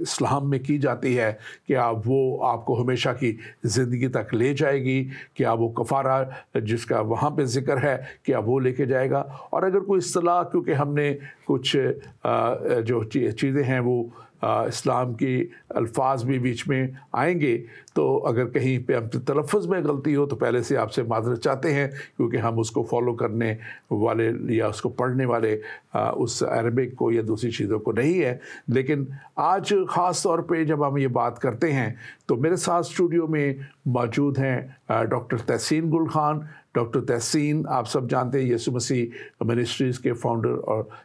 اسلام میں کی جاتی ہے، کیا وہ آپ کو ہمیشہ کی زندگی تک لے جائے گی؟ کیا وہ کفارہ جس کا وہاں پہ ذکر ہے کیا وہ لے کے جائے گا؟ اور اگر کوئی اصطلاح، کیونکہ ہم نے کچھ جو چیزیں ہیں وہ اسلام کی الفاظ بھی بیچ میں آئیں گے، تو اگر کہیں پہ ہم تلفظ میں غلطی ہو تو پہلے سے آپ سے معذرت چاہتے ہیں، کیونکہ ہم اس کو فالو کرنے والے یا اس کو پڑھنے والے اس عربک کو یا دوسری چیزوں کو نہیں ہے۔ لیکن آج خاص طور پہ جب ہم یہ بات کرتے ہیں تو میرے ساتھ اسٹوڈیو میں موجود ہیں ڈاکٹر تحسین گل خان۔ ڈاکٹر تحسین آپ سب جانتے ہیں یسوع مسیح منسٹریز کے فاؤنڈر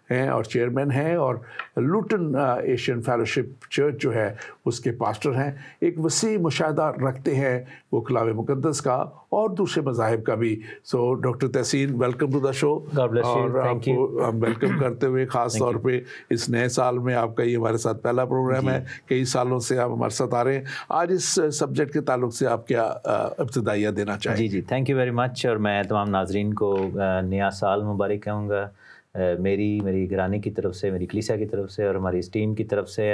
ہیں اور چیئرمین ہیں، اور لوٹن ایشین فیلوشپ چرچ جو ہے اس کے پاسٹر ہیں۔ ایک وسیع مشاہدہ رکھتے ہیں وہ کلام مقدس کا اور دوسرے مذاہب کا بھی۔ سو ڈاکٹر تحسین، ویلکم ٹو دا شو، اور آپ کو ہم ویلکم کرتے ہوئے خاص طور پہ اس نئے سال میں آپ کا یہ ہمارے ساتھ پہلا پروگرام ہے، کئی سالوں سے آپ ہمارے ساتھ آ رہے ہیں۔ آج اس سبجیکٹ کے تعلق سے آپ کیا ابتدائیہ دینا چاہیں؟ جی تھینک یو ویری مچ، اور میں تمام ناظرین کو نیا سال مبارک کہوں گا، میری گھرانے کی طرف سے، میری کلیسیا کی طرف سے، اور ہماری اس ٹیم کی طرف سے۔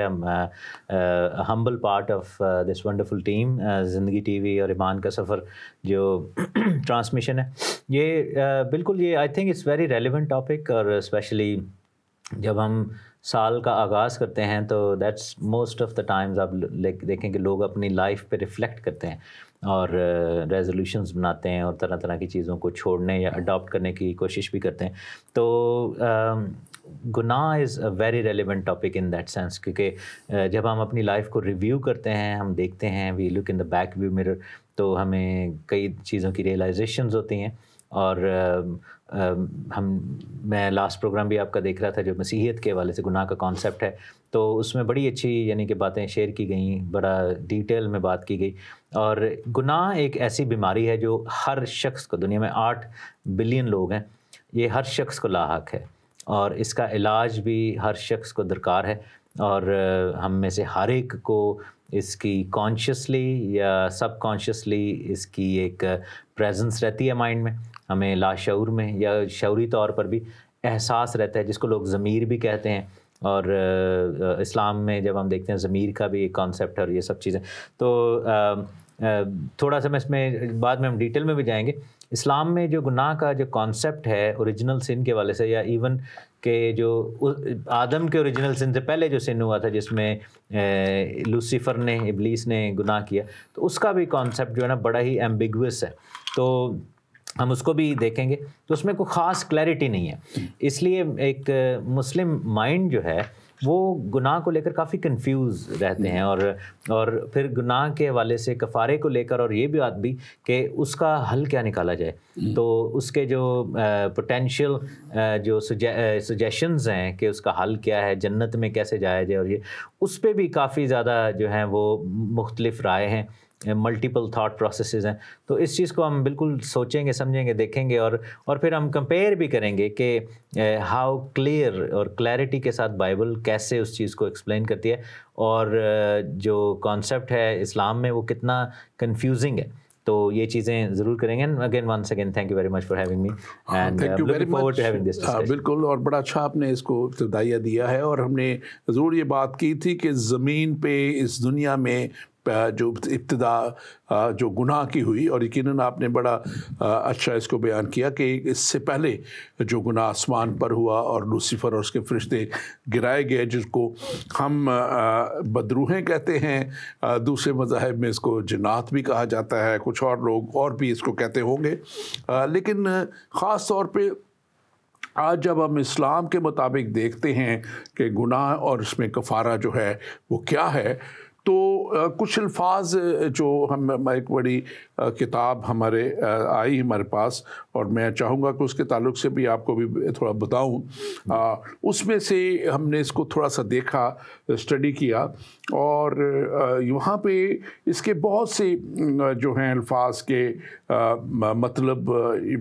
Humble part of this wonderful team Zindagi TV وی اور ایمان کا سفر جو ٹرانسمیشن ہے، یہ بالکل یہ I think it's very relevant topic, اور اسپیشلی جب ہم سال کا آغاز کرتے ہیں تو that's most of the times آپ دیکھیں کہ لوگ اپنی لائف پہ ریفلیکٹ کرتے ہیں اور ریزولوشنز بناتے ہیں اور طرح طرح کی چیزوں کو چھوڑنے یا اڈاپٹ کرنے کی کوشش بھی کرتے ہیں۔ تو گناہ is a very relevant topic in that sense, کیونکہ جب ہم اپنی لائف کو ریویو کرتے ہیں، ہم دیکھتے ہیں، وی لک ان دا بیک ویو مرر، تو ہمیں کئی چیزوں کی ریئلائزیشنز ہوتی ہیں۔ اور میں لاسٹ پروگرام بھی آپ کا دیکھ رہا تھا جو مسیحیت کے حوالے سے گناہ کا کانسیپٹ ہے، تو اس میں بڑی اچھی یعنی کہ باتیں شیئر کی گئیں، بڑا ڈیٹیل میں بات کی گئی۔ اور گناہ ایک ایسی بیماری ہے جو ہر شخص کو، دنیا میں 8 بلین لوگ ہیں، یہ ہر شخص کو لاحق ہے، اور اس کا علاج بھی ہر شخص کو درکار ہے۔ اور ہم میں سے ہر ایک کو اس کی کانشیسلی یا سب کانشیسلی اس کی ایک پریزنس رہتی ہے مائنڈ میں، ہمیں لاشعور میں یا شعوری طور پر بھی احساس رہتا ہے، جس کو لوگ ضمیر بھی کہتے ہیں۔ اور اسلام میں جب ہم دیکھتے ہیں ضمیر کا بھی ایک کانسیپٹ ہے اور یہ سب چیزیں، تو تھوڑا سا میں اس میں بعد میں ہم ڈیٹیل میں بھی جائیں گے۔ اسلام میں جو گناہ کا جو کانسیپٹ ہے اوریجنل سن کے والے سے، یا ایون کہ جو آدم کے اوریجنل سن سے پہلے جو سن ہوا تھا جس میں لوسیفر نے، ابلیس نے گناہ کیا، تو اس کا بھی کانسیپٹ جو ہے نا بڑا ہی ایمبیگوس ہے، تو ہم اس کو بھی دیکھیں گے۔ تو اس میں کوئی خاص کلیئرٹی نہیں ہے، اس لیے ایک مسلم مائنڈ جو ہے وہ گناہ کو لے کر کافی کنفیوز رہتے ہیں، اور پھر گناہ کے حوالے سے کفارے کو لے کر، اور یہ بھی بات بھی کہ اس کا حل کیا نکالا جائے، تو اس کے جو پوٹینشیل جو سجیشنز ہیں کہ اس کا حل کیا ہے، جنت میں کیسے جایا جائے، اور یہ اس پہ بھی کافی زیادہ جو ہیں وہ مختلف رائے ہیں، ملٹیپل تھاٹ پروسیسز ہیں۔ تو اس چیز کو ہم بالکل سوچیں گے، سمجھیں گے، دیکھیں گے، اور پھر ہم کمپیئر بھی کریں گے کہ ہاؤ کلیئر اور کلیئرٹی کے ساتھ بائبل کیسے اس چیز کو ایکسپلین کرتی ہے، اور جو کانسیپٹ ہے اسلام میں وہ کتنا کنفیوزنگ ہے۔ تو یہ چیزیں ضرور کریں گے۔ Again once again thank you very much for having me, and looking forward to having this discussion. بالکل، اور بڑا اچھا آپ نے اس کو ابتدائیہ دیا ہے، اور ہم نے ضرور یہ بات کی تھی کہ زمین پہ اس دنیا میں جو ابتدا جو گناہ کی ہوئی، اور یقیناً آپ نے بڑا اچھا اس کو بیان کیا کہ اس سے پہلے جو گناہ آسمان پر ہوا اور لوسیفر اور اس کے فرشتے گرائے گئے، جس کو ہم بدروحیں کہتے ہیں، دوسرے مذاہب میں اس کو جنات بھی کہا جاتا ہے، کچھ اور لوگ اور بھی اس کو کہتے ہوں گے، لیکن خاص طور پہ آج جب ہم اسلام کے مطابق دیکھتے ہیں کہ گناہ اور اس میں کفارہ جو ہے وہ کیا ہے، تو کچھ الفاظ جو ہم ایک بڑی کتاب ہمارے آئی ہمارے پاس، اور میں چاہوں گا کہ اس کے تعلق سے بھی آپ کو بھی تھوڑا بتاؤں، اس میں سے ہم نے اس کو تھوڑا سا دیکھا، اسٹڈی کیا، اور وہاں پہ اس کے بہت سے جو ہیں الفاظ کے مطلب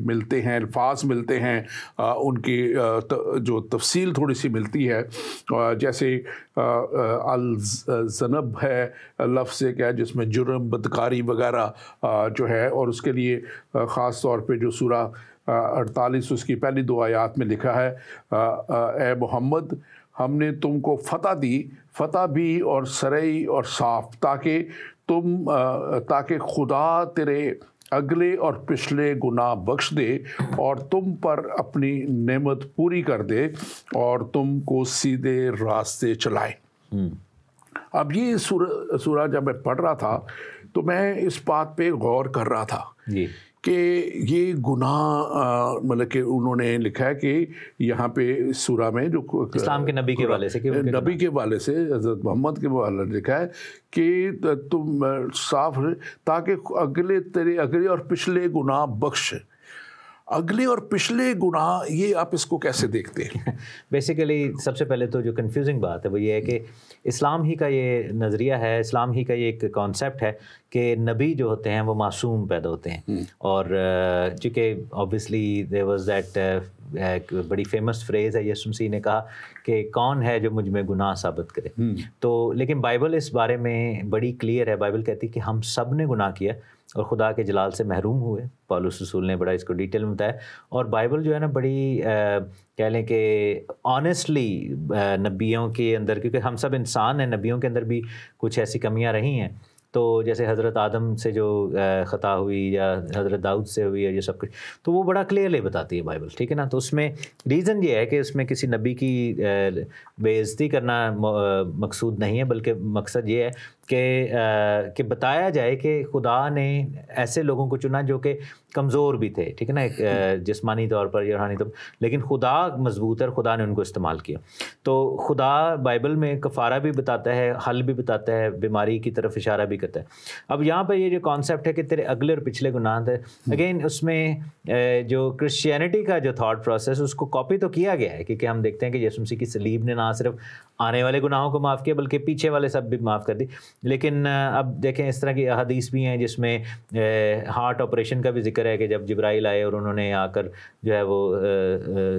ملتے ہیں، الفاظ ملتے ہیں، ان کی جو تفصیل تھوڑی سی ملتی ہے، جیسے الذنب ہے لفظ ایک ہے جس میں جرم، بدکاری وغیرہ جو ہے، اور اس کے لیے خاص طور پہ جو سورہ 48 اس کی پہلی 2 آیات میں لکھا ہے، اے محمد ہم نے تم کو فتح دی فتح بھی اور سرئی اور صاف، تاکہ خدا تیرے اگلے اور پچھلے گناہ بخش دے اور تم پر اپنی نعمت پوری کر دے اور تم کو سیدھے راستے چلائے۔ اب یہ سورہ جب میں پڑھ رہا تھا تو میں اس بات پہ غور کر رہا تھا کہ یہ گناہ مطلب کہ انہوں نے لکھا ہے کہ یہاں پہ سورہ میں جو اسلام کے نبی کے والے سے نبی کے والے سے حضرت محمد کے والے لکھا ہے کہ تم صاف تاکہ تیرے اگلے اور پچھلے گناہ بخش۔ اگلے اور پچھلے گناہ، یہ آپ اس کو کیسے دیکھتے ہیں؟ بیسیکلی سب سے پہلے تو جو کنفیوزنگ بات ہے وہ یہ ہے کہ اسلام ہی کا یہ نظریہ ہے، اسلام ہی کا یہ ایک کانسیپٹ ہے کہ نبی جو ہوتے ہیں وہ معصوم پیدا ہوتے ہیں، اور چونکہ آبویسلی دیر واز دیٹ ایک بڑی فیمس فریز ہے، یسوع مسیح نے کہا کہ کون ہے جو مجھ میں گناہ ثابت کرے، تو لیکن بائبل اس بارے میں بڑی کلیئر ہے۔ بائبل کہتی ہے کہ ہم سب نے گناہ کیا اور خدا کے جلال سے محروم ہوئے۔ پولس رسول نے بڑا اس کو ڈیٹیل میں بتایا، اور بائبل جو ہے نا بڑی کہہ لیں کہ آنیسٹلی نبیوں کے اندر، کیونکہ ہم سب انسان ہیں، نبیوں کے اندر بھی کچھ ایسی کمیاں رہی ہیں، تو جیسے حضرت آدم سے جو خطا ہوئی یا حضرت داؤد سے ہوئی، یہ سب کچھ تو وہ بڑا کلیئرلی بتاتی ہے بائبل، ٹھیک ہے نا۔ تو اس میں ریزن یہ ہے کہ اس میں کسی نبی کی بے عزتی کرنا مقصود نہیں ہے، بلکہ مقصد یہ ہے کہ بتایا جائے کہ خدا نے ایسے لوگوں کو چنا جو کہ کمزور بھی تھے، ٹھیک ہے نا، جسمانی طور پر یا روحانی طور پر، لیکن خدا مضبوط ہے اور خدا نے ان کو استعمال کیا۔ تو خدا بائبل میں کفارہ بھی بتاتا ہے، حل بھی بتاتا ہے، بیماری کی طرف اشارہ بھی کرتا ہے۔ اب یہاں پہ یہ جو کانسیپٹ ہے کہ تیرے اگلے اور پچھلے گناہ تھے، اگین اس میں جو کرسچینٹی کا جو تھاٹ پروسیس اس کو کاپی تو کیا گیا ہے، کیونکہ ہم دیکھتے ہیں کہ یسوع مسیح کی صلیب نے نہ صرف آنے والے گناہوں کو معاف کیا بلکہ پیچھے والے سب بھی معاف کر دی۔ لیکن اب دیکھیں اس طرح کی احادیث بھی ہیں جس میں ہارٹ آپریشن کا بھی ذکر ہے کہ جب جبرائیل آئے اور انہوں نے آ کر جو ہے وہ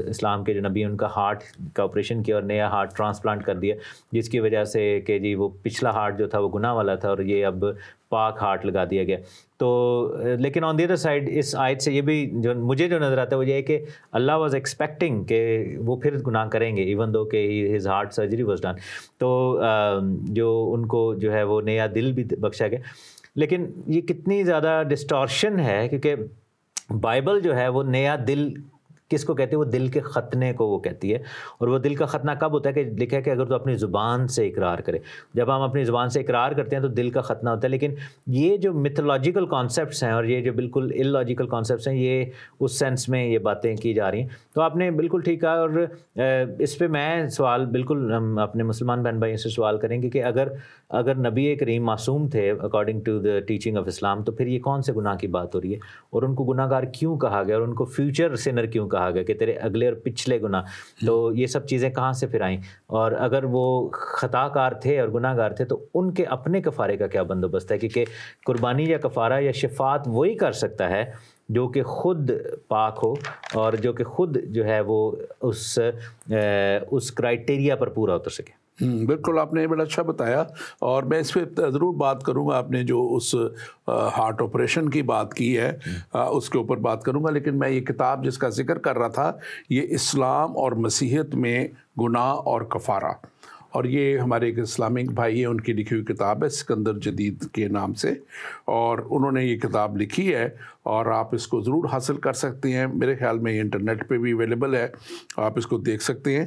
اسلام کے جو نبی ان کا ہارٹ کا آپریشن کیا اور نیا ہارٹ ٹرانسپلانٹ کر دیا، جس کی وجہ سے کہ جی وہ پچھلا ہارٹ جو تھا وہ گناہ والا تھا اور یہ اب پاک ہارٹ لگا دیا گیا۔ تو لیکن آن دی ادر سائڈ اس آیت سے یہ بھی جو مجھے جو نظر آتا ہے وہ یہ ہے کہ اللہ واز ایکسپیکٹنگ کہ وہ پھر گناہ کریں گے، ایون دو کہ his heart surgery was done, تو جو ان کو جو ہے وہ نیا دل بھی بخشا گیا۔ لیکن یہ کتنی زیادہ ڈسٹورشن ہے، کیونکہ بائبل جو ہے وہ نیا دل کس کو کہتے ہیں؟ وہ دل کے ختنے کو وہ کہتی ہے، اور وہ دل کا ختنہ کب ہوتا ہے کہ لکھا ہے کہ اگر تو اپنی زبان سے اقرار کرے۔ جب ہم اپنی زبان سے اقرار کرتے ہیں تو دل کا ختنہ ہوتا ہے، لیکن یہ جو میتھولوجیکل کانسیپٹس ہیں اور یہ جو بالکل ان لاجیکل کانسیپٹس ہیں، یہ اس سینس میں یہ باتیں کی جا رہی ہیں۔ تو آپ نے بالکل ٹھیک کہا، اور اس پہ میں سوال بالکل ہم اپنے مسلمان بہن بھائیوں سے سوال کریں گے کہ اگر نبی کریم معصوم تھے according to the teaching of Islam, تو پھر یہ کون سے گناہ کی بات ہو رہی ہے، اور ان کو گناہ گار کیوں کہا گیا، اور ان کو فیوچر سنر کیوں کہا گیا کہ تیرے اگلے اور پچھلے گناہ؟ تو یہ سب چیزیں کہاں سے پھر آئیں؟ اور اگر وہ خطا کار تھے اور گناہ گار تھے تو ان کے اپنے کفارے کا کیا بندوبست ہے؟ کیونکہ قربانی یا کفارہ یا شفاعت وہی کر سکتا ہے جو کہ خود پاک ہو اور جو کہ خود جو ہے وہ اس کرائٹیریا پر پورا اتر سکے۔ بالکل، آپ نے بڑا اچھا بتایا، اور میں اس پہ ضرور بات کروں گا۔ آپ نے جو اس ہارٹ آپریشن کی بات کی ہے اس کے اوپر بات کروں گا، لیکن میں یہ کتاب جس کا ذکر کر رہا تھا، یہ اسلام اور مسیحیت میں گناہ اور کفارہ، اور یہ ہمارے ایک اسلامک بھائی ہیں، ان کی لکھی ہوئی کتاب ہے سکندر جدید کے نام سے، اور انہوں نے یہ کتاب لکھی ہے اور آپ اس کو ضرور حاصل کر سکتے ہیں۔ میرے خیال میں یہ انٹرنیٹ پہ بھی اویلیبل ہے، آپ اس کو دیکھ سکتے ہیں،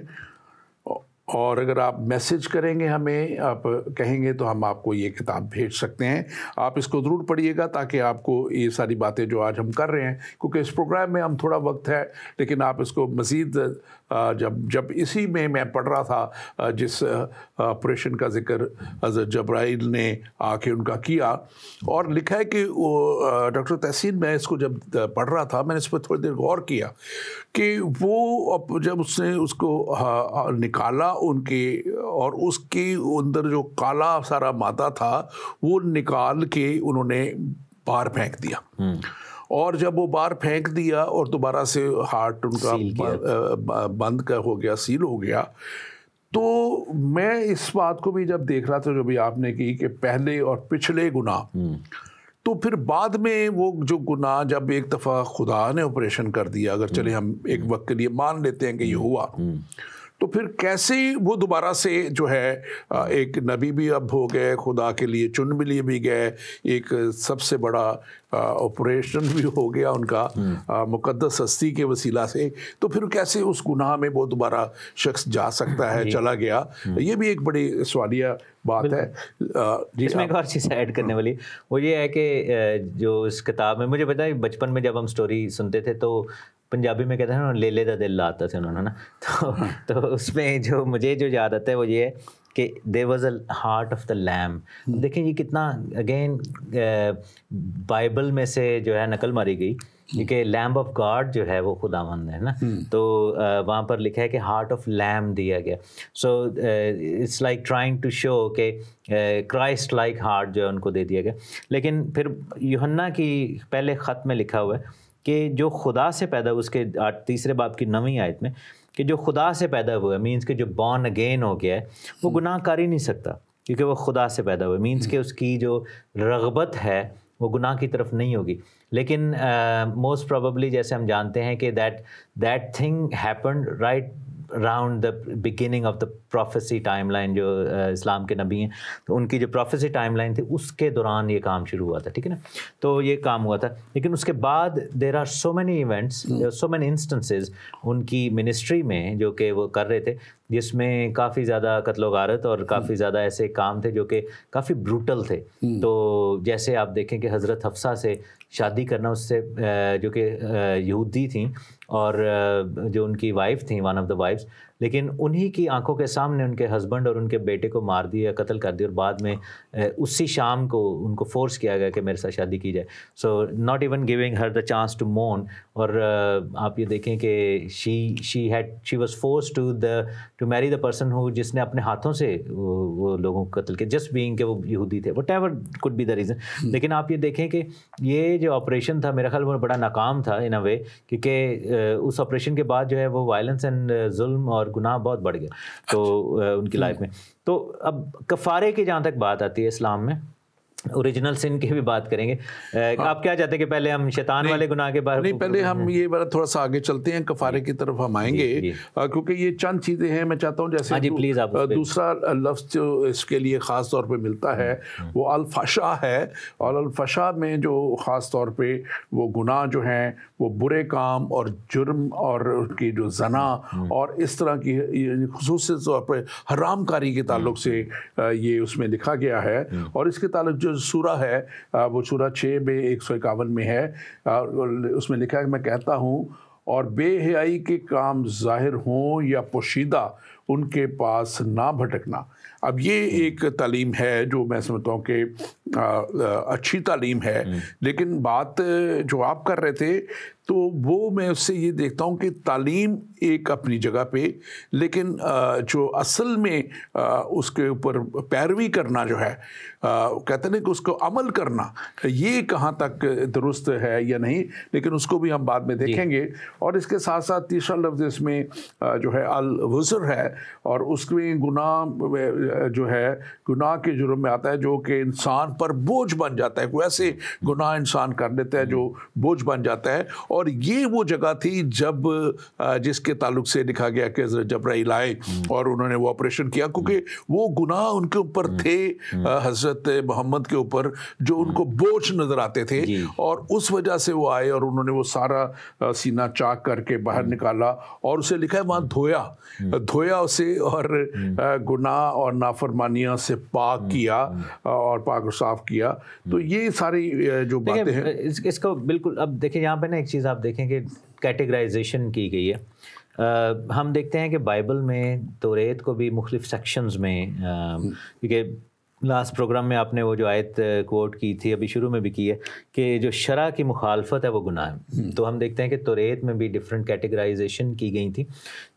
اور اگر آپ میسج کریں گے ہمیں، آپ کہیں گے تو ہم آپ کو یہ کتاب بھیج سکتے ہیں۔ آپ اس کو ضرور پڑھیے گا تاکہ آپ کو یہ ساری باتیں جو آج ہم کر رہے ہیں، کیونکہ اس پروگرام میں ہم تھوڑا وقت ہے، لیکن آپ اس کو مزید جب اسی میں پڑھ رہا تھا جس آپریشن کا ذکر حضرت جبرائیل نے آ کے ان کا کیا، اور لکھا ہے کہ وہ ڈاکٹر تحسین، میں اس کو جب پڑھ رہا تھا میں نے اس پہ تھوڑی دیر غور کیا کہ وہ جب اس نے اس کو نکالا ان کے، اور اس کے اندر جو کالا سارا مادہ تھا وہ نکال کے انہوں نے باہر پھینک دیا، اور جب وہ باہر پھینک دیا اور دوبارہ سے ہارٹ ان کا بند کا ہو گیا، سیل ہو گیا، تو میں اس بات کو بھی جب دیکھ رہا تھا جو بھی آپ نے کی کہ پہلے اور پچھلے گناہ، تو پھر بعد میں وہ جو گناہ جب ایک دفعہ خدا نے آپریشن کر دیا، اگر چلے ہم ایک وقت کے لیے مان لیتے ہیں کہ یہ ہوا، تو پھر کیسے وہ دوبارہ سے جو ہے ایک نبی بھی اب ہو گئے, خدا کے لیے چن بھی لیے بھی گئے, ایک سب سے بڑا آپریشن بھی ہو گیا ان کا مقدس ہستی کے وسیلہ سے, تو پھر کیسے اس گناہ میں وہ دوبارہ شخص جا سکتا ہے, چلا گیا؟ یہ بھی ایک بڑی سوالیہ بات ہے. جس میں ایک اور چیز ایڈ کرنے والی وہ یہ ہے کہ جو اس کتاب میں مجھے پتا ہے بچپن میں جب ہم سٹوری سنتے تھے تو پنجابی میں کہتے ہیں نا لے لے دا دل لاتا تھے انہوں نے نا, تو اس میں جو مجھے جو یاد آتا ہے وہ یہ ہے کہ there was a heart of the lamb. دیکھیں یہ کتنا اگین بائبل میں سے جو ہے نقل ماری گئی, کیونکہ لیمب آف گاڈ جو ہے وہ خداوند ہے نا, تو وہاں پر لکھا ہے کہ ہارٹ آف لیمب دیا گیا. So it's like trying to show کہ کرائسٹ لائک ہارٹ جو ہے ان کو دے دیا گیا. لیکن پھر یوحنا کی پہلے خط میں لکھا ہوا ہے کہ جو خدا سے پیدا اس کے 3 باب کی 9ویں آیت میں کہ جو خدا سے پیدا ہوا ہے, مینس کہ جو بورن اگین ہو گیا ہے وہ گناہ کر ہی نہیں سکتا کیونکہ وہ خدا سے پیدا ہوا ہے. مینس کہ اس کی جو رغبت ہے وہ گناہ کی طرف نہیں ہوگی. لیکن موسٹ پروبیبلی جیسے ہم جانتے ہیں کہ that thing happened right around the beginning of the prophecy time line. جو اسلام کے نبی ہیں تو ان کی جو پروفیسی ٹائم لائن تھی اس کے دوران یہ کام شروع ہوا تھا, ٹھیک ہے نا, تو یہ کام ہوا تھا. لیکن اس کے بعد there are so many events, so many instances ان کی منسٹری میں جو کہ وہ کر رہے تھے, جس میں کافی زیادہ قتل و غارت اور کافی زیادہ ایسے کام تھے جو کہ کافی بروٹل تھے. تو جیسے آپ دیکھیں کہ حضرت حفصہ سے شادی کرنا, اس سے جو کہ یہودی تھیں اور جو ان کی وائف تھیں, ون آف دا وائفس, لیکن انہی کی آنکھوں کے سامنے ان کے ہسبینڈ اور ان کے بیٹے کو مار دیا, قتل کر دیا, اور بعد میں اسی شام کو ان کو فورس کیا گیا کہ میرے ساتھ شادی کی جائے. So not even giving her the chance to مون. اور آپ یہ دیکھیں کہ she was force to marry the person who, جس نے اپنے ہاتھوں سے وہ لوگوں کو قتل کیا, جسٹ بینگ کہ وہ یہودی تھے, whatever could be the reason. لیکن آپ یہ دیکھیں کہ یہ جو آپریشن تھا میرا خیال وہ بڑا ناکام تھا ان اے وے, کیونکہ اس آپریشن کے بعد جو ہے وہ وائلنس اینڈ ظلم اور گناہ بہت بڑھ گیا تو ان کی لائف میں. تو اب کفارے کی جہاں تک بات آتی ہے اسلام میں, اوریجنل سن کی بھی بات کریں گے. آپ کیا چاہتے ہیں کہ پہلے ہم شیطان والے گناہ کے بارے میں؟ نہیں, پہلے ہم یہ بڑا تھوڑا سا آگے چلتے ہیں, کفارے کی طرف ہم آئیں گے, کیونکہ یہ چند چیزیں ہیں. میں چاہتا ہوں جیسے دوسرا لفظ جو اس کے لیے خاص طور پہ ملتا ہے وہ الفحشاء ہے, اور الفحشاء میں جو خاص طور پہ وہ گناہ جو ہیں وہ برے کام اور جرم اور ان کی جو زنا اور اس طرح کی خصوصی طور پہ حرام کاری کے تعلق سے یہ اس میں لکھا گیا ہے. اور اس کے تعلق جو سورہ ہے وہ سورہ 6 میں 151 میں ہے, اس میں لکھا ہے کہ میں کہتا ہوں اور بے حیائی کے کام ظاہر ہوں یا پوشیدہ ان کے پاس نہ بھٹکنا. اب یہ ایک تعلیم ہے جو میں سمجھتا ہوں کہ اچھی تعلیم ہے, لیکن بات جو آپ کر رہے تھے تو وہ میں اس سے یہ دیکھتا ہوں کہ تعلیم ایک اپنی جگہ پہ, لیکن جو اصل میں اس کے اوپر پیروی کرنا جو ہے, کہتے ہیں کہ اس کو عمل کرنا, یہ کہاں تک درست ہے یا نہیں, لیکن اس کو بھی ہم بعد میں دیکھیں گے. اور اس کے ساتھ ساتھ تیسرا لفظ اس میں جو ہے الوزر ہے, اور اس میں گناہ جو ہے گناہ کے جرم میں آتا ہے جو کہ انسان پر بوجھ بن جاتا ہے. کوئی ایسے گناہ انسان کر دیتا ہے جو بوجھ بن جاتا ہے. اور یہ وہ جگہ تھی جب جس کے تعلق سے لکھا گیا کہ حضرت جبرائیل آئے اور انہوں نے وہ آپریشن کیا, کیونکہ وہ گناہ ان کے اوپر تھے حضرت محمد کے اوپر جو ان کو بوجھ نظر آتے تھے, اور اس وجہ سے وہ آئے اور انہوں نے وہ سارا سینہ چاک کر کے باہر نکالا, اور اسے لکھا ہے وہاں دھویا اسے اور گناہ اور نافرمانیاں سے پاک کیا اور پاک و صاف کیا. تو یہ ساری جو باتیں ہیں اس کو بالکل. اب دیکھیں یہاں پہ نا ایک چیز آپ دیکھیں کہ کیٹیگرائزیشن کی گئی ہے. ہم دیکھتے ہیں کہ بائبل میں توریت کو بھی مختلف سیکشنز میں, کیونکہ لاسٹ پروگرام میں آپ نے وہ جو آیت کوٹ کی تھی, ابھی شروع میں بھی کی ہے, کہ جو شرع کی مخالفت ہے وہ گناہ ہے. تو ہم دیکھتے ہیں کہ توریت میں بھی ڈفرینٹ کیٹیگرائزیشن کی گئی تھی,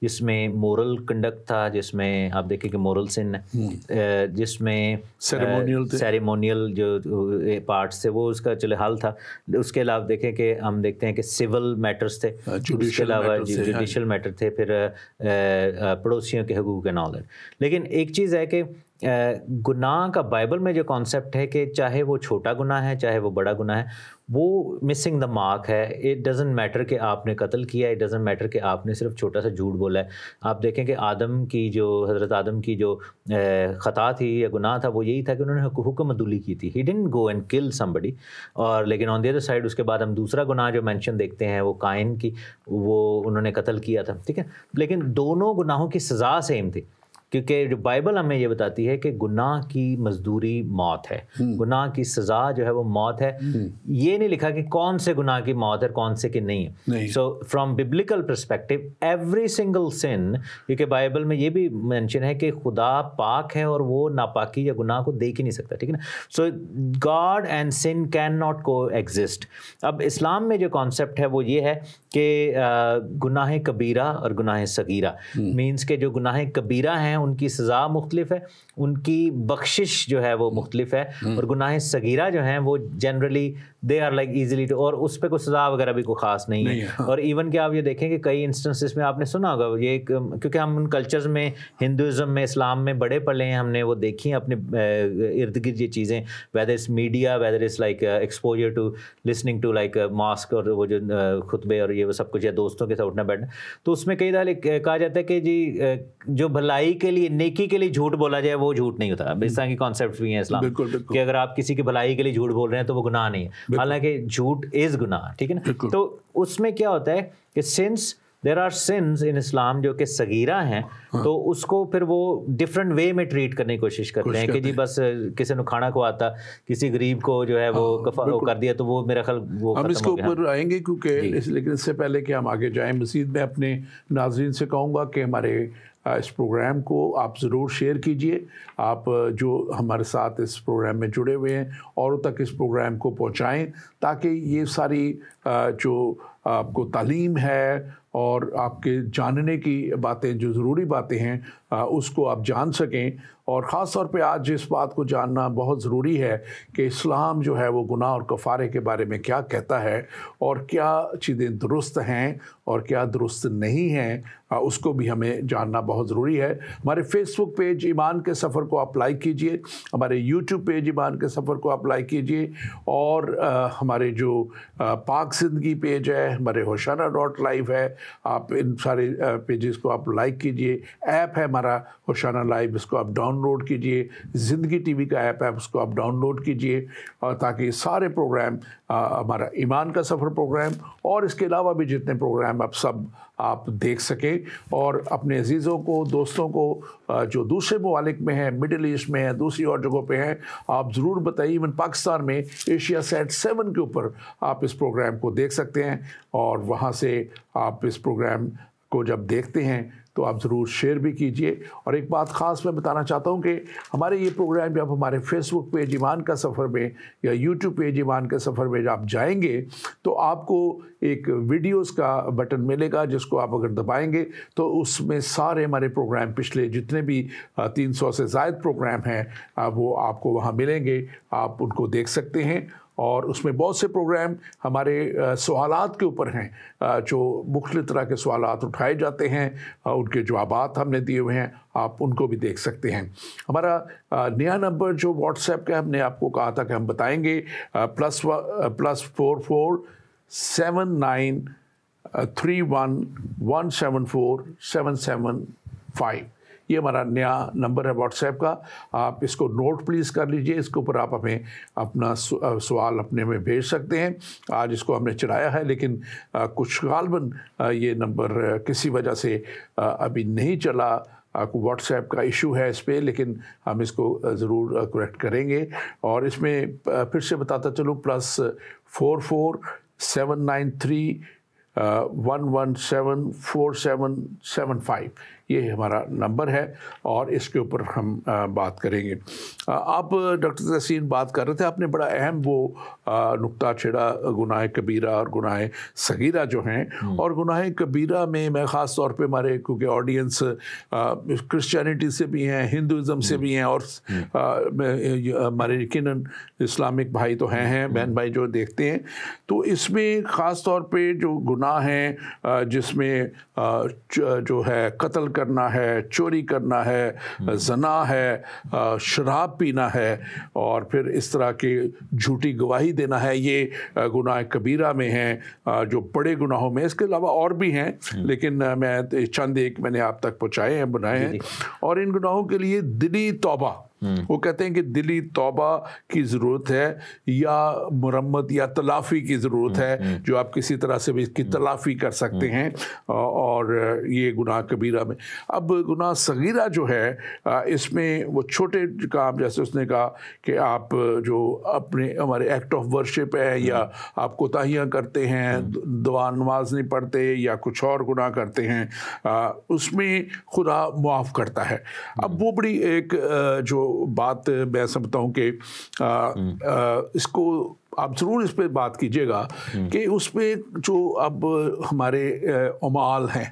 جس میں مورل کنڈکٹ تھا, جس میں آپ دیکھیں کہ مورل سن ہے, جس میں سیریمونیل جو پارٹس تھے وہ اس کا چلے حل تھا. اس کے علاوہ دیکھیں کہ ہم دیکھتے ہیں کہ سول میٹرز تھے, اس کے علاوہ جوڈیشل میٹر تھے, پھر پڑوسیوں کے حقوق کے نال. لیکن ایک چیز ہے کہ گناہ کا بائبل میں جو کانسیپٹ ہے کہ چاہے وہ چھوٹا گناہ ہے چاہے وہ بڑا گناہ ہے وہ مسنگ دا مارک ہے. اٹ ڈزنٹ میٹر کہ آپ نے قتل کیا, اٹ ڈزنٹ میٹر کہ آپ نے صرف چھوٹا سا جھوٹ بولا ہے. آپ دیکھیں کہ حضرت آدم کی جو خطا تھی یا گناہ تھا وہ یہی تھا کہ انہوں نے حکم عدولی کی تھی. ہی ڈنٹ گو اینڈ کل somebody. اور لیکن آن دی ادر سائڈ اس کے بعد ہم دوسرا گناہ جو مینشن دیکھتے ہیں وہ قائن کی, وہ انہوں نے قتل کیا تھا, ٹھیک ہے. لیکن دونوں گناہوں کی سزا سیم تھی, کیونکہ جو بائبل ہمیں یہ بتاتی ہے کہ گناہ کی مزدوری موت ہے, گناہ کی سزا جو ہے وہ موت ہے. یہ نہیں لکھا کہ کون سے گناہ کی موت ہے کون سے کی نہیں ہے. So from biblical perspective every single sin, کیونکہ بائبل میں یہ بھی مینشن ہے کہ خدا پاک ہے اور وہ ناپاکی یا گناہ کو دیکھ ہی نہیں سکتا, ٹھیک ہے نا. So God and Son can not coexist. اب اسلام میں جو کانسیپٹ ہے وہ یہ ہے کہ گناہ کبیرہ اور گناہ صغیرہ, مینس کہ جو گناہ کبیرہ ہیں ان کی سزا مختلف ہے, ان کی بخشش جو ہے وہ مختلف ہے, اور گناہ صغیرہ جو ہیں وہ generally they are like easily to, اور اس پہ کوئی سزا وغیرہ بھی کوئی خاص نہیں ہے. اور ایون کہ آپ یہ دیکھیں کہ کئی انسٹنسز میں آپ نے سنا ہوگا یہ, کیونکہ ہم ان کلچرز میں ہندوازم میں اسلام میں بڑے پلے ہیں, ہم نے وہ دیکھی ہیں اپنے ارد گرد یہ چیزیں, whether it's media, whether it's like exposure to listening to like music اور وہ جو خطبے اور یہ وہ سب کچھ, یا دوستوں کے ساتھ اٹھنا بیٹھنا. تو اس میں کئی دفعہ کہا جاتا ہے کہ جی جو بھلائی کے لیے نیکی کے لیے جھوٹ بولا جائے وہ جھوٹ نہیں ہوتا. اس طرح کی کانسیپٹس بھی ہیں اسلام کہ اگر آپ کسی کی بھلائی کے لیے جھوٹ بول رہے ہیں تو وہ گناہ نہیں ہے, حالانکہ جھوٹ از گناہ, ٹھیک ہے نا. تو اس میں کیا ہوتا ہے کہ since there are since in اسلام جو کہ صغیرہ ہیں, تو اس کو پھر وہ ڈفرینٹ وے میں ٹریٹ کرنے کی کوشش کرتے ہیں کہ جی بس کسی نے کھانا کھواتا, کسی غریب کو جو ہے وہ کر دیا, تو وہ میرا خیال وہ ہم اس کے اوپر آئیں گے کیونکہ لیکن اس سے پہلے کہ ہم آگے جائیں مزید, میں اپنے ناظرین سے کہوں گا کہ ہمارے اس پروگرام کو آپ ضرور شیئر کیجئے. آپ جو ہمارے ساتھ اس پروگرام میں جڑے ہوئے ہیں اوروں تک اس پروگرام کو پہنچائیں, تاکہ یہ ساری جو آپ کو تعلیم ہے اور آپ کے جاننے کی باتیں جو ضروری باتیں ہیں اس کو آپ جان سکیں. اور خاص طور پہ آج اس بات کو جاننا بہت ضروری ہے کہ اسلام جو ہے وہ گناہ اور کفارے کے بارے میں کیا کہتا ہے, اور کیا چیزیں درست ہیں اور کیا درست نہیں ہیں, اس کو بھی ہمیں جاننا بہت ضروری ہے. ہمارے فیس بک پیج ایمان کے سفر کو آپ لائک کیجئے, ہمارے یوٹیوب پیج ایمان کے سفر کو آپ لائک کیجئے, اور ہمارے جو پاک زندگی پیج ہے, ہمارے hoshana.live ہے, آپ ان سارے پیجز کو آپ لائک کیجئے. ایپ ہے ہمارا ہوشانہ لائیو, اس کو آپ ڈاؤن لوڈ کیجئے. زندگی ٹی وی کا ایپ ہے, اس کو آپ ڈاؤن لوڈ کیجئے, اور تاکہ سارے پروگرام, ہمارا ایمان کا سفر پروگرام اور اس کے علاوہ بھی جتنے پروگرام آپ دیکھ سکیں, اور اپنے عزیزوں کو, دوستوں کو جو دوسرے ممالک میں ہیں, مڈل ایسٹ میں ہیں, دوسری اور جگہوں پہ ہیں, آپ ضرور بتائیے. ایون پاکستان میں ایشیا سیٹ 7 کے اوپر آپ اس پروگرام کو دیکھ سکتے ہیں, اور وہاں سے آپ اس پروگرام کو جب دیکھتے ہیں تو آپ ضرور شیئر بھی کیجئے. اور ایک بات خاص میں بتانا چاہتا ہوں کہ ہمارے یہ پروگرام جب ہمارے فیس بک پیج ایمان کا سفر میں یا یوٹیوب پیج ایمان کا سفر میں جب آپ جائیں گے تو آپ کو ایک ویڈیوز کا بٹن ملے گا, جس کو آپ اگر دبائیں گے تو اس میں سارے ہمارے پروگرام پچھلے جتنے بھی 300 سے زائد پروگرام ہیں وہ آپ کو وہاں ملیں گے, آپ ان کو دیکھ سکتے ہیں. اور اس میں بہت سے پروگرام ہمارے سوالات کے اوپر ہیں, جو مختلف طرح کے سوالات اٹھائے جاتے ہیں, ان کے جوابات ہم نے دیے ہوئے ہیں, آپ ان کو بھی دیکھ سکتے ہیں. ہمارا نیا نمبر جو واٹس ایپ کا ہم نے آپ کو کہا تھا کہ ہم بتائیں گے, +44 79 31 174 775. یہ ہمارا نیا نمبر ہے واٹس ایپ کا, آپ اس کو نوٹ پلیز کر لیجئے. اس کے اوپر آپ ہمیں اپنا سوال اپنے میں بھیج سکتے ہیں. آج اس کو ہم نے چڑھایا ہے, لیکن کچھ غالباً یہ نمبر کسی وجہ سے ابھی نہیں چلا, واٹس ایپ کا ایشو ہے اس پہ, لیکن ہم اس کو ضرور کریکٹ کریں گے. اور اس میں پھر سے بتاتا چلوں, +44 793 117 4775 یہ ہمارا نمبر ہے, اور اس کے اوپر ہم بات کریں گے. آپ ڈاکٹر تحسین بات کر رہے تھے, آپ نے بڑا اہم وہ نقطہ چھیڑا, گناہ کبیرہ اور گناہ صغیرہ جو ہیں. اور گناہ کبیرہ میں خاص طور پہ ہمارے کیونکہ آڈینس کرسچینٹی سے بھی ہیں, ہندوازم سے بھی ہیں, اور ہمارے یقیناً اسلامک بھائی تو ہیں بہن بھائی جو دیکھتے ہیں, تو اس میں خاص طور پہ جو گناہ ہیں جس میں جو ہے قتل کرنا ہے, چوری کرنا ہے, زنا ہے, شراب پینا ہے, اور پھر اس طرح کے جھوٹی گواہی دینا ہے, یہ گناہ کبیرہ میں ہیں, جو بڑے گناہوں میں. اس کے علاوہ اور بھی ہیں, لیکن میں چند ایک میں نے آپ تک پہنچائے ہیں, بنائے ہیں. اور ان گناہوں کے لیے دلی توبہ, وہ کہتے ہیں کہ دلی توبہ کی ضرورت ہے, یا مرمت یا تلافی کی ضرورت ہے, جو آپ کسی طرح سے بھی اس کی تلافی کر سکتے ہیں. اور یہ گناہ کبیرہ میں. اب گناہ صغیرہ جو ہے, اس میں وہ چھوٹے کام, جیسے اس نے کہا کہ آپ جو اپنے ہمارے ایکٹ آف ورشپ ہے, یا آپ کوتاہیاں کرتے ہیں, دعا نماز نہیں پڑھتے, یا کچھ اور گناہ کرتے ہیں, اس میں خدا معاف کرتا ہے. اب وہ بڑی ایک جو بات میں سمجھتا ہوں کہ اس کو آپ ضرور اس پہ بات کیجئے گا کہ اس میں جو اب ہمارے اعمال ہیں,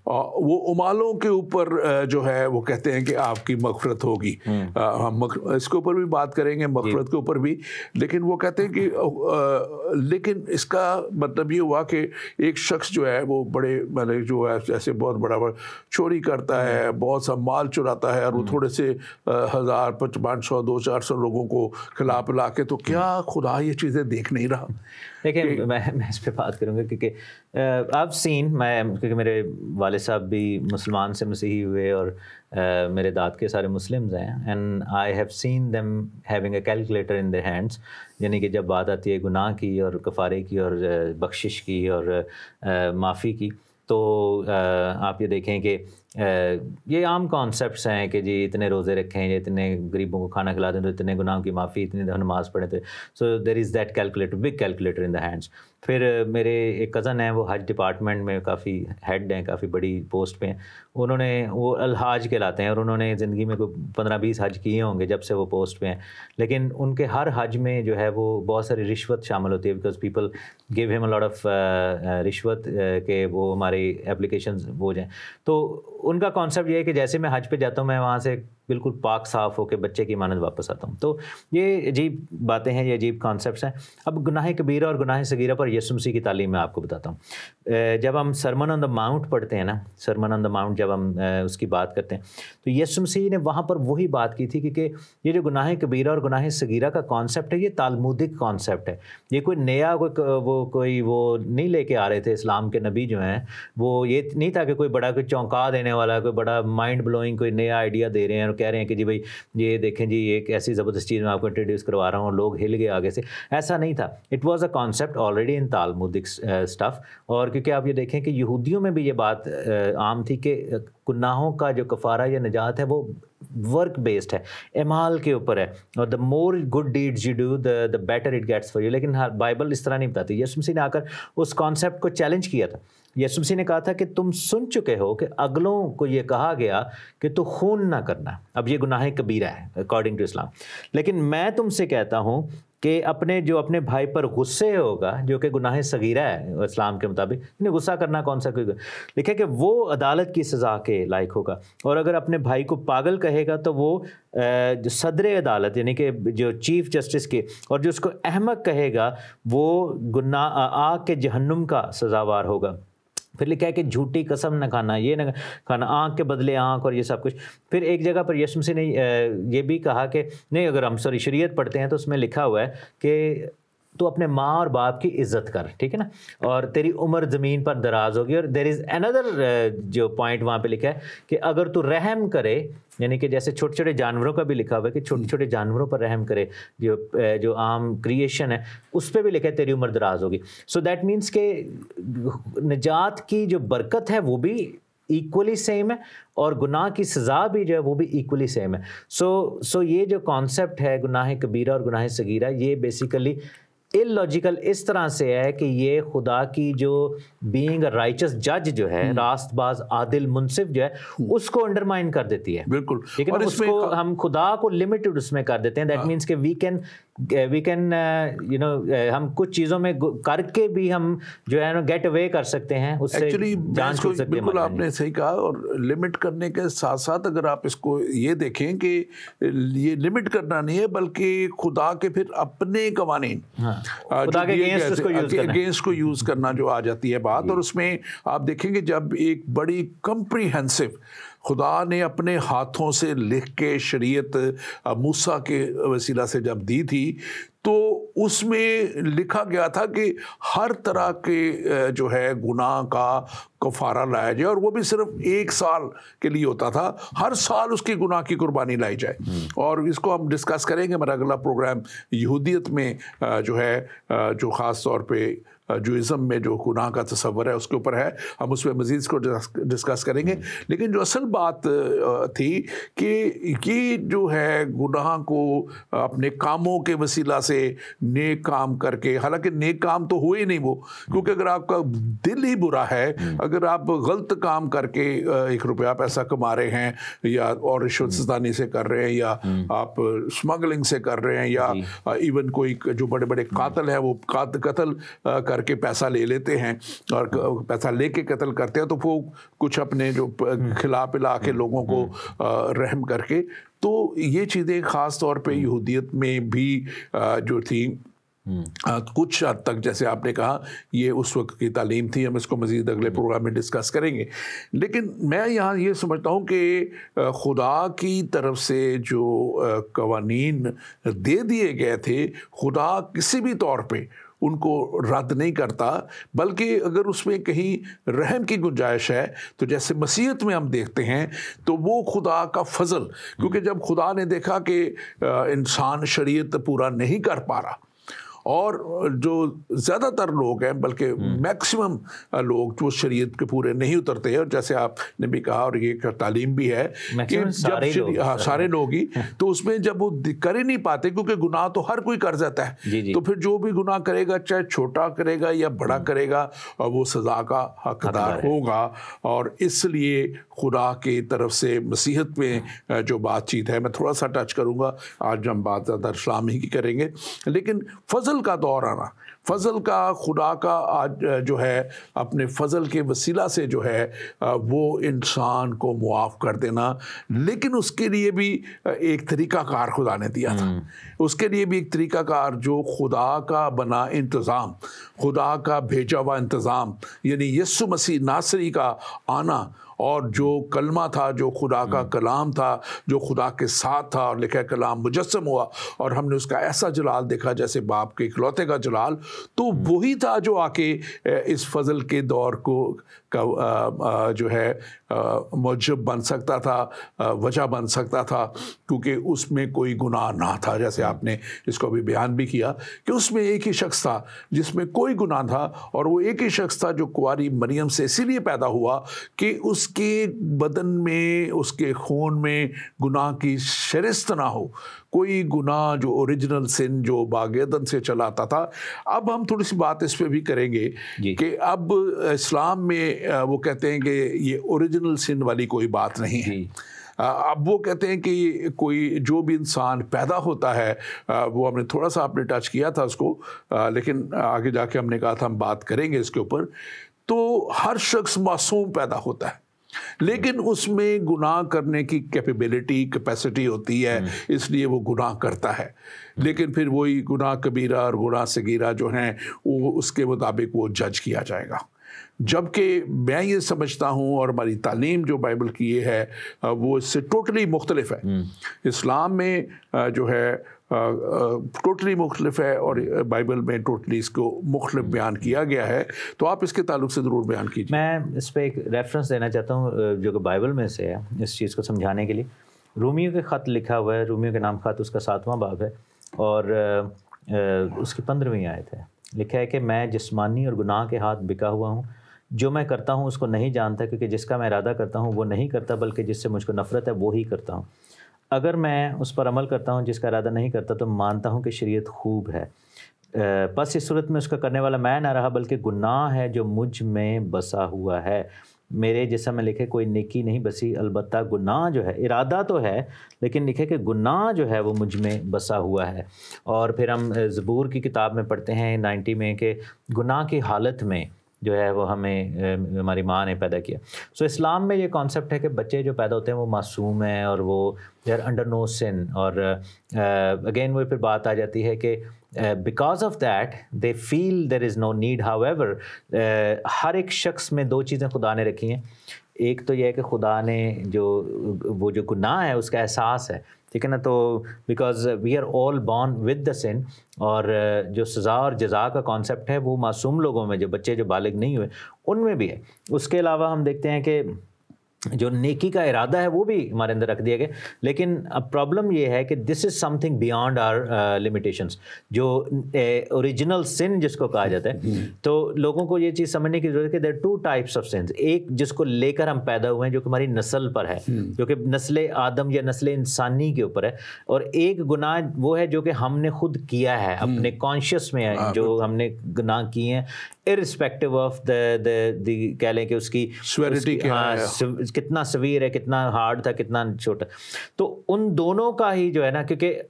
وہ اعمالوں کے اوپر جو ہے وہ کہتے ہیں کہ آپ کی مغفرت ہوگی. ہم اس کے اوپر بھی بات کریں گے, مغفرت کے اوپر بھی. لیکن وہ کہتے ہیں کہ لیکن اس کا مطلب یہ ہوا کہ ایک شخص جو ہے وہ بڑے مطلب جو ہے ایسے بہت بڑا چوری کرتا ہے, بہت سا مال چراتا ہے, اور وہ تھوڑے سے 1000, 500, 200, 400 لوگوں کو کھلا پلا کے, تو کیا خدا یہ چیزیں دیکھ نہیں رہا؟ دیکھیں, میں اس پہ بات کروں گا کیونکہ آپ سین, کیونکہ میرے والد صاحب بھی مسلمان سے مسیحی ہوئے, اور میرے داد کے سارے مسلمز ہیں, and I have seen them having a calculator in their hands. یعنی کہ جب بات آتی ہے گناہ کی اور کفارے کی اور بخشش کی اور معافی کی, تو آپ یہ دیکھیں کہ یہ عام کانسیپٹس ہیں کہ جی اتنے روزے رکھیں, اتنے غریبوں کو کھانا کھلا دیں تو اتنے گناہوں کی معافی, اتنی نماز پڑھیں تو. So there is that calculator, big calculator in the hands. پھر میرے ایک کزن ہیں, وہ حج ڈپارٹمنٹ میں کافی ہیڈ ہیں, کافی بڑی پوسٹ پہ ہیں. انہوں نے, وہ الحاج کہلاتے ہیں, اور انہوں نے زندگی میں کوئی 15-20 حج کیے ہوں گے جب سے وہ پوسٹ پہ ہیں. لیکن ان کے ہر حج میں جو ہے وہ بہت ساری رشوت شامل ہوتی ہے, because people give him a lot of رشوت کہ وہ ہماری اپلیکیشنز ہو جائیں. تو ان کا کانسیپٹ یہ ہے کہ جیسے میں حج پہ جاتا ہوں, میں وہاں سے بالکل پاک صاف ہو کے بچے کی مانند واپس آتا ہوں. تو یہ عجیب باتیں ہیں, یہ عجیب کانسیپٹس ہیں. اب گناہ کبیرہ اور گناہ صغیرہ پر یسوع مسیح کی تعلیم میں آپ کو بتاتا ہوں. جب ہم سرمن آن دا ماؤنٹ پڑھتے ہیں نا, سرمن آن دا ماؤنٹ جب ہم اس کی بات کرتے ہیں, تو یسوع مسیح نے وہاں پر وہی بات کی تھی کہ یہ جو گناہ کبیرہ اور گناہ صغیرہ کا کانسیپٹ ہے, یہ تالمودک کانسیپٹ ہے. یہ کوئی نیا کوئی وہ نہیں لے کے آ رہے تھے اسلام کے نبی جو ہیں, وہ یہ نہیں تھا کہ کوئی بڑا کوئی چونکا دینے والا, کوئی بڑا مائنڈ بلوئنگ کوئی نیا آئیڈیا دے رہے ہیں اور کہہ رہے ہیں کہ جی بھائی یہ دیکھیں جی ایک ایسی زبردست چیز میں آپ کو انٹروڈیوس کروا رہا ہوں, لوگ ہل گئے آگے سے. ایسا نہیں تھا. It was a concept already in Talmudic stuff. اور کیونکہ آپ یہ دیکھیں کہ یہودیوں میں بھی یہ بات عام تھی کہ گناہوں کا جو کفارہ یا نجات ہے وہ ورک بیسڈ ہے, اعمال کے اوپر ہے, اور the more good deeds you do the better it gets for you. لیکن بائبل اس طرح نہیں بتاتی. یسوع مسیح نے آ کر اس کانسیپٹ کو چیلنج کیا تھا. یسوع مسیح نے کہا تھا کہ تم سن چکے ہو کہ اگلوں کو یہ کہا گیا کہ تو خون نہ کرنا, اب یہ گناہ کبیرہ ہے اکارڈنگ ٹو اسلام. لیکن میں تم سے کہتا ہوں کہ اپنے بھائی پر غصے ہوگا, جو کہ گناہ صغیرہ ہے اسلام کے مطابق. غصہ کرنا کون سا کوئی لکھے کہ وہ عدالت کی سزا کے لائق ہوگا. اور اگر اپنے بھائی کو پاگل کہے گا تو وہ جو صدر عدالت یعنی کہ جو چیف جسٹس کے, اور جو اس کو احمق کہے گا وہ گناہ آگ کے جہنم کا سزاوار ہوگا. پھر لکھا ہے کہ جھوٹی قسم نہ کھانا, یہ نہ کھانا, آنکھ کے بدلے آنکھ, اور یہ سب کچھ. پھر ایک جگہ پر یسوع مسیح نے یہ بھی کہا کہ نہیں, اگر ہم شریعت پڑھتے ہیں تو اس میں لکھا ہوا ہے کہ تو اپنے ماں اور باپ کی عزت کر, ٹھیک ہے نا, اور تیری عمر زمین پر دراز ہوگی. اور دیر از اندر جو پوائنٹ وہاں پہ لکھا ہے کہ اگر تو رحم کرے, یعنی کہ جیسے چھوٹے چھوٹے جانوروں کا بھی لکھا ہوا ہے کہ چھوٹے چھوٹے جانوروں پر رحم کرے, جو عام کریشن ہے اس پہ بھی لکھا ہے تیری عمر دراز ہوگی. سو دیٹ مینس کہ نجات کی جو برکت ہے وہ بھی ایکولی سیم ہے, اور گناہ کی سزا بھی جو ہے وہ بھی ایکولی سیم ہے. سو یہ جو کانسیپٹ ہے گناہ کبیرہ اور گناہ صغیرہ, یہ بیسیکلی اللاجیکل اس طرح سے ہے کہ یہ خدا کی جو بینگ اے رائچس جج جو ہے, راست باز عادل منصف جو ہے, اس کو انڈرمائن کر دیتی ہے. بالکل. لیکن اس کو ہم خدا کو لمیٹڈ اس میں کر دیتے ہیں. دیٹ مینس کہ وی کین یو نو ہم کچھ چیزوں میں کر کے بھی ہم جو ہے نا گیٹ اوے کر سکتے ہیں, اس سے جان چھوٹ سکتے ہیں. بالکل آپ نے صحیح کہا. اور لمٹ کرنے کے ساتھ ساتھ اگر آپ اس کو یہ دیکھیں کہ یہ لمٹ کرنا نہیں ہے بلکہ خدا کے پھر اپنے قوانین, خدا کے اگینسٹ کو یوز کرنا جو آ جاتی ہے بات. اور اس میں آپ دیکھیں گے جب ایک بڑی کمپریہنسو خدا نے اپنے ہاتھوں سے لکھ کے شریعت موسیٰ کے وسیلہ سے جب دی تھی تو اس میں لکھا گیا تھا کہ ہر طرح کے جو ہے گناہ کا کفارہ لایا جائے، اور وہ بھی صرف 1 سال کے لیے ہوتا تھا، ہر سال اس کی گناہ کی قربانی لائی جائے۔ اور اس کو ہم ڈسکس کریں گے، ہمارا اگلا پروگرام یہودیت میں جو ہے جو خاص طور پہ جوئزم میں جو گناہ کا تصور ہے اس کے اوپر ہے، ہم اس میں مزید اس کو ڈسکس کریں گے۔ لیکن جو اصل بات تھی کہ یہ جو ہے گناہ کو اپنے کاموں کے وسیلہ سے نیک کام کر کے، حالانکہ نیک کام تو ہوئے نہیں وہ، کیونکہ اگر آپ کا دل ہی برا ہے، اگر آپ غلط کام کر کے 1 روپیہ پیسہ کما رہے ہیں، یا اور رشوت ستانی سے کر رہے ہیں، یا آپ اسمگلنگ سے کر رہے ہیں، یا ایون کوئی جو بڑے بڑے قاتل ہیں وہ قتل کر کے پیسہ لے لیتے ہیں، اور پیسہ لے کے قتل کرتے ہیں، تو وہ کچھ اپنے جو کھلا پلا کے لوگوں کو رحم کر کے، تو یہ چیزیں خاص طور پہ یہودیت میں بھی جو تھی کچھ حد تک، جیسے آپ نے کہا، یہ اس وقت کی تعلیم تھی، ہم اس کو مزید اگلے پروگرام میں ڈسکس کریں گے۔ لیکن میں یہاں یہ سمجھتا ہوں کہ خدا کی طرف سے جو قوانین دے دیے گئے تھے، خدا کسی بھی طور پہ ان کو رد نہیں کرتا، بلکہ اگر اس میں کہیں رحم کی گنجائش ہے تو جیسے مسیحیت میں ہم دیکھتے ہیں تو وہ خدا کا فضل، کیونکہ جب خدا نے دیکھا کہ انسان شریعت پورا نہیں کر پا رہا، اور جو زیادہ تر لوگ ہیں، بلکہ میکسیمم لوگ جو شریعت کے پورے نہیں اترتے ہیں، اور جیسے آپ نے بھی کہا اور یہ تعلیم بھی ہے کہ جب سارے لوگ ہی، تو اس میں جب وہ کر ہی نہیں پاتے، کیونکہ گناہ تو ہر کوئی کر جاتا ہے، تو پھر جو بھی گناہ کرے گا، چاہے چھوٹا کرے گا یا بڑا کرے گا، وہ سزا کا حقدار ہوگا۔ اور اس لیے خدا کی طرف سے مسیحیت میں جو بات چیت ہے، میں تھوڑا سا ٹچ کروں گا، آج ہم بات زیادہ اسلام ہی کی کریں گے، لیکن فضل کا دور آنا، فضل کا، خدا کا آج جو ہے اپنے فضل کے وسیلہ سے جو ہے وہ انسان کو معاف کر دینا، لیکن اس کے لیے بھی ایک طریقہ کار خدا نے دیا تھا، اس کے لیے بھی ایک طریقہ کار جو خدا کا بنا انتظام، خدا کا بھیجا ہوا انتظام، یعنی یسوع مسیح ناصری کا آنا، اور جو کلمہ تھا، جو خدا کا کلام تھا، جو خدا کے ساتھ تھا، اور لکھا کلام مجسم ہوا، اور ہم نے اس کا ایسا جلال دیکھا جیسے باپ کے اکلوتے کا جلال، تو وہی تھا جو آ کے اس فضل کے دور کو جو ہے موجب بن سکتا تھا، وجہ بن سکتا تھا، کیونکہ اس میں کوئی گناہ نہ تھا، جیسے آپ نے اس کو بھی بیان بھی کیا کہ اس میں ایک ہی شخص تھا جس میں کوئی گناہ تھا، اور وہ ایک ہی شخص تھا جو کنواری مریم سے اسی لیے پیدا ہوا کہ اس کے بدن میں، اس کے خون میں گناہ کی شرست نہ ہو، کوئی گناہ جو اوریجنل سن جو باغ عدن سے چلا آتا تھا۔ اب ہم تھوڑی سی بات اس پہ بھی کریں گے کہ اب اسلام میں وہ کہتے ہیں کہ یہ اوریجنل سن والی کوئی بات نہیں ہے۔ اب وہ کہتے ہیں کہ کوئی جو بھی انسان پیدا ہوتا ہے، وہ ہم نے تھوڑا سا آپ نے ٹچ کیا تھا اس کو، لیکن آگے جا کے ہم نے کہا تھا ہم بات کریں گے اس کے اوپر، تو ہر شخص معصوم پیدا ہوتا ہے، لیکن اس میں گناہ کرنے کی کیپیسٹی ہوتی ہے، اس لیے وہ گناہ کرتا ہے، لیکن پھر وہی گناہ کبیرہ اور گناہ صغیرہ جو ہیں وہ اس کے مطابق وہ جج کیا جائے گا۔ جبکہ میں یہ سمجھتا ہوں، اور ہماری تعلیم جو بائبل کی یہ ہے وہ اس سے ٹوٹلی مختلف ہے۔ اسلام میں جو ہے ٹوٹلی مختلف ہے، اور بائبل میں ٹوٹلی اس کو مختلف بیان کیا گیا ہے، تو آپ اس کے تعلق سے ضرور بیان کیجیے۔ میں اس پہ ایک ریفرنس دینا چاہتا ہوں جو کہ بائبل میں سے ہے، اس چیز کو سمجھانے کے لیے۔ رومیو کے خط لکھا ہوا ہے، رومیو کے نام خط، اس کا 7واں باب ہے، اور اس کی 15ویں آیت ہے۔ لکھا ہے کہ میں جسمانی اور گناہ کے ہاتھ بکا ہوا ہوں، جو میں کرتا ہوں اس کو نہیں جانتا، کیونکہ جس کا میں ارادہ کرتا ہوں وہ نہیں کرتا، بلکہ جس سے مجھ کو نفرت ہے وہی کرتا ہوں۔ اگر میں اس پر عمل کرتا ہوں جس کا ارادہ نہیں کرتا تو مانتا ہوں کہ شریعت خوب ہے، پس اس صورت میں اس کا کرنے والا میں نہ رہا بلکہ گناہ ہے جو مجھ میں بسا ہوا ہے۔ میرے جسم میں لکھے کوئی نیکی نہیں بسی، البتہ گناہ جو ہے، ارادہ تو ہے لیکن لکھے کہ گناہ جو ہے وہ مجھ میں بسا ہوا ہے۔ اور پھر ہم زبور کی کتاب میں پڑھتے ہیں 90 میں کہ گناہ کی حالت میں جو ہے وہ ہمیں ہماری ماں نے پیدا کیا۔ سو اسلام میں یہ کانسیپٹ ہے کہ بچے جو پیدا ہوتے ہیں وہ معصوم ہیں، اور وہ دے آر انڈر نو سن، اور اگین وہ پھر بات آ جاتی ہے کہ because of that they feel there is no need. However ہر ایک شخص میں 2 چیزیں خدا نے رکھی ہیں، ایک تو یہ ہے کہ خدا نے وہ جو گناہ ہے اس کا احساس ہے، ٹھیک ہے نا، تو because we are all born with the sin, اور جو سزا اور جزا کا کانسیپٹ ہے وہ معصوم لوگوں میں، جو بچے جو بالغ نہیں ہوئے ان میں بھی ہے۔ اس کے علاوہ ہم دیکھتے ہیں کہ جو نیکی کا ارادہ ہے وہ بھی ہمارے اندر رکھ دیا گیا، لیکن اب پرابلم یہ ہے کہ this is something beyond our limitations, جو اوریجنل سن جس کو کہا جاتا ہے۔ تو لوگوں کو یہ چیز سمجھنے کی ضرورت ہے کہ دیر 2 ٹائپس آف سنس، ایک جس کو لے کر ہم پیدا ہوئے ہیں جو کہ ہماری نسل پر ہے، جو کہ نسل آدم یا نسل انسانی کے اوپر ہے، اور ایک گناہ وہ ہے جو کہ ہم نے خود کیا ہے، اپنے کانشیس میں ہے، جو ہم نے گناہ کیے ہیں ارسپیکٹو آف دی کہہ لیں کہ اس کی کتنا سویر ہے، کتنا ہارڈ تھا، کتنا چھوٹا۔ تو ان دونوں کا ہی جو ہے نا، کیونکہ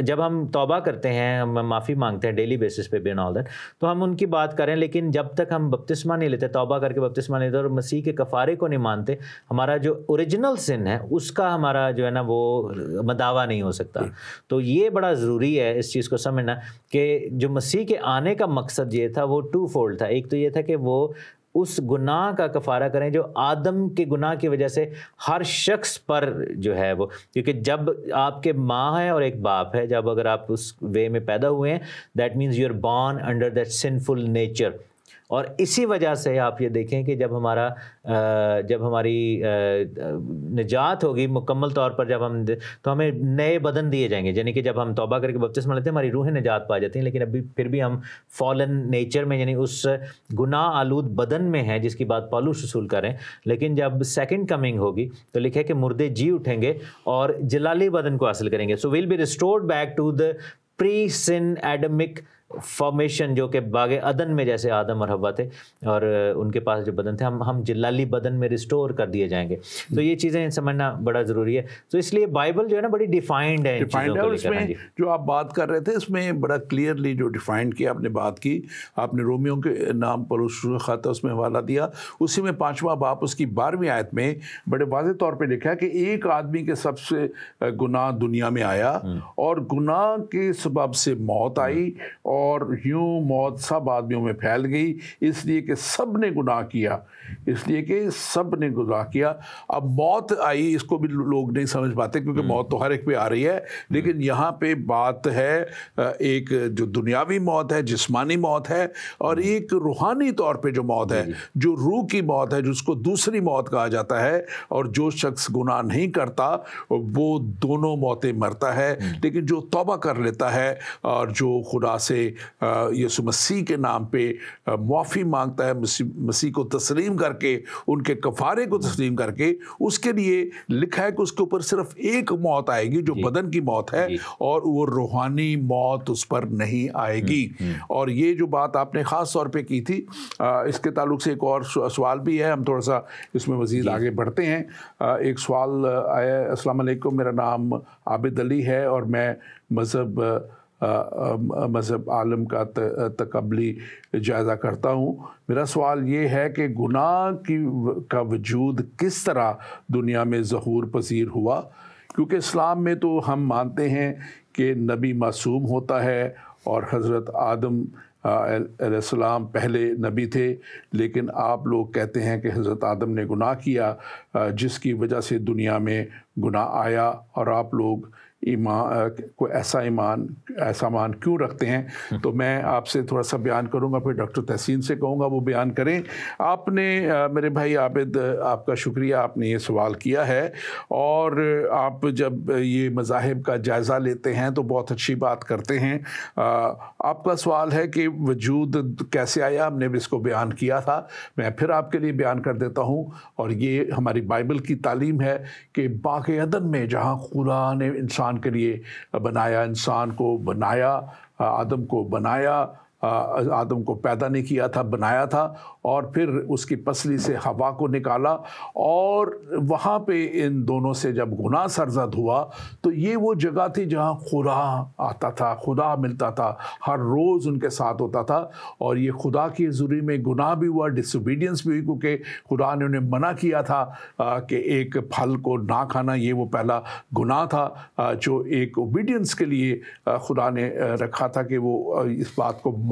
جب ہم توبہ کرتے ہیں، ہم معافی مانگتے ہیں ڈیلی بیسس پہ بین آل دیٹ، تو ہم ان کی بات کریں، لیکن جب تک ہم بپتسمہ نہیں لیتے، توبہ کر کے بپتسمہ نہیں لیتے اور مسیح کے کفارے کو نہیں مانتے، ہمارا جو اوریجنل سن ہے اس کا ہمارا جو ہے نا وہ مداوع نہیں ہو سکتا۔ تو یہ بڑا ضروری ہے اس چیز کو سمجھنا کہ جو مسیح کے آنے کا مقصد یہ تھا وہ 2 فولڈ تھا۔ ایک تو یہ تھا کہ وہ اس گناہ کا کفارہ کریں جو آدم کے گناہ کی وجہ سے ہر شخص پر جو ہے وہ، کیونکہ جب آپ کے ماں ہے اور ایک باپ ہے، جب اگر آپ اس وے میں پیدا ہوئے ہیں، that means you are born under that sinful nature, اور اسی وجہ سے آپ یہ دیکھیں کہ جب ہماری نجات ہوگی مکمل طور پر، جب ہم تو ہمیں نئے بدن دیے جائیں گے، یعنی کہ جب ہم توبہ کر کے بپتسمہ لیتے ہیں ہماری روحیں نجات پا جاتی ہیں، لیکن ابھی پھر بھی ہم فالن نیچر میں، یعنی اس گناہ آلود بدن میں ہیں جس کی بات پالوس رسول کریں۔ لیکن جب سیکنڈ کمنگ ہوگی تو لکھے کہ مردے جی اٹھیں گے اور جلالی بدن کو حاصل کریں گے، so we'll be restored back to the pre sin Adamic formation, جو کہ باغ عدن میں جیسے آدم اور حوا تھے اور ان کے پاس جو بدن تھے، ہم جلالی بدن میں ریسٹور کر دیے جائیں گے۔ تو یہ چیزیں سمجھنا بڑا ضروری ہے۔ تو اس لیے بائبل جو ہے نا بڑی ڈیفائنڈ ہے ان چیزوں کو لے کر۔ اس میں جو آپ بات کر رہے تھے اس میں بڑا کلیئرلی جو ڈیفائنڈ کیا آپ نے بات کی، آپ نے رومیوں کے نام پر اس خط اس میں حوالہ دیا، اسی میں 5واں باب اس کی 12ویں آیت میں بڑے واضح طور پہ لکھا ہے کہ ایک آدمی کے سب سے گناہ دنیا میں آیا اور گناہ کے سبب سے موت آئی، اور یوں موت سب آدمیوں میں پھیل گئی، اس لیے کہ سب نے گناہ کیا، اس لیے کہ سب نے گناہ کیا۔ اب موت آئی، اس کو بھی لوگ نہیں سمجھ پاتے کیونکہ موت تو ہر ایک پہ آ رہی ہے، لیکن یہاں پہ بات ہے ایک جو دنیاوی موت ہے، جسمانی موت ہے، اور ایک روحانی طور پہ جو موت ہے، جو روح کی موت ہے، جس کو دوسری موت کہا جاتا ہے، اور جو شخص گناہ نہیں کرتا وہ دونوں موتیں مرتا ہے، لیکن جو توبہ کر لیتا ہے اور جو خدا سے یسوع مسیح کے نام پہ معافی مانگتا ہے، مسیح کو تسلیم کر کے، ان کے کفارے کو تسلیم کر کے، اس کے لیے لکھا ہے کہ اس کے اوپر صرف ایک موت آئے گی جو بدن کی موت ہے، اور وہ روحانی موت اس پر نہیں آئے گی۔ اور یہ جو بات آپ نے خاص طور پہ کی تھی، اس کے تعلق سے ایک اور سوال بھی ہے، ہم تھوڑا سا اس میں مزید آگے بڑھتے ہیں۔ ایک سوال آیا، السلام علیکم، میرا نام عابد علی ہے اور میں مذہب عالم کا تقبلی جائزہ کرتا ہوں۔ میرا سوال یہ ہے کہ گناہ کا وجود کس طرح دنیا میں ظہور پذیر ہوا، کیونکہ اسلام میں تو ہم مانتے ہیں کہ نبی معصوم ہوتا ہے اور حضرت آدم علیہ السلام پہلے نبی تھے، لیکن آپ لوگ کہتے ہیں کہ حضرت آدم نے گناہ کیا جس کی وجہ سے دنیا میں گناہ آیا، اور آپ لوگ کو ایسا مان کیوں رکھتے ہیں؟ تو میں آپ سے تھوڑا سا بیان کروں گا، پھر ڈاکٹر تحسین سے کہوں گا وہ بیان کریں۔ آپ نے میرے بھائی عابد، آپ کا شکریہ، آپ نے یہ سوال کیا ہے، اور آپ جب یہ مذاہب کا جائزہ لیتے ہیں تو بہت اچھی بات کرتے ہیں۔ آپ کا سوال ہے کہ وجود کیسے آیا، ہم نے بھی اس کو بیان کیا تھا، میں پھر آپ کے لیے بیان کر دیتا ہوں، اور یہ ہماری بائبل کی تعلیم ہے کہ باغ عدن میں جہاں خدا نے انسان کے لیے بنایا، انسان کو بنایا، آدم کو بنایا، آدم کو پیدا نہیں کیا تھا، بنایا تھا، اور پھر اس کی پسلی سے ہوا کو نکالا، اور وہاں پہ ان دونوں سے جب گناہ سرزد ہوا تو یہ وہ جگہ تھی جہاں خدا آتا تھا، خدا ملتا تھا، ہر روز ان کے ساتھ ہوتا تھا، اور یہ خدا کی حضوری میں گناہ بھی ہوا، ڈس اوبیڈینس بھی ہوئی، کیونکہ خدا نے انہیں منع کیا تھا کہ ایک پھل کو نہ کھانا، یہ وہ پہلا گناہ تھا جو ایک اوبیڈینس کے لیے خدا نے رکھا تھا کہ وہ اس بات کو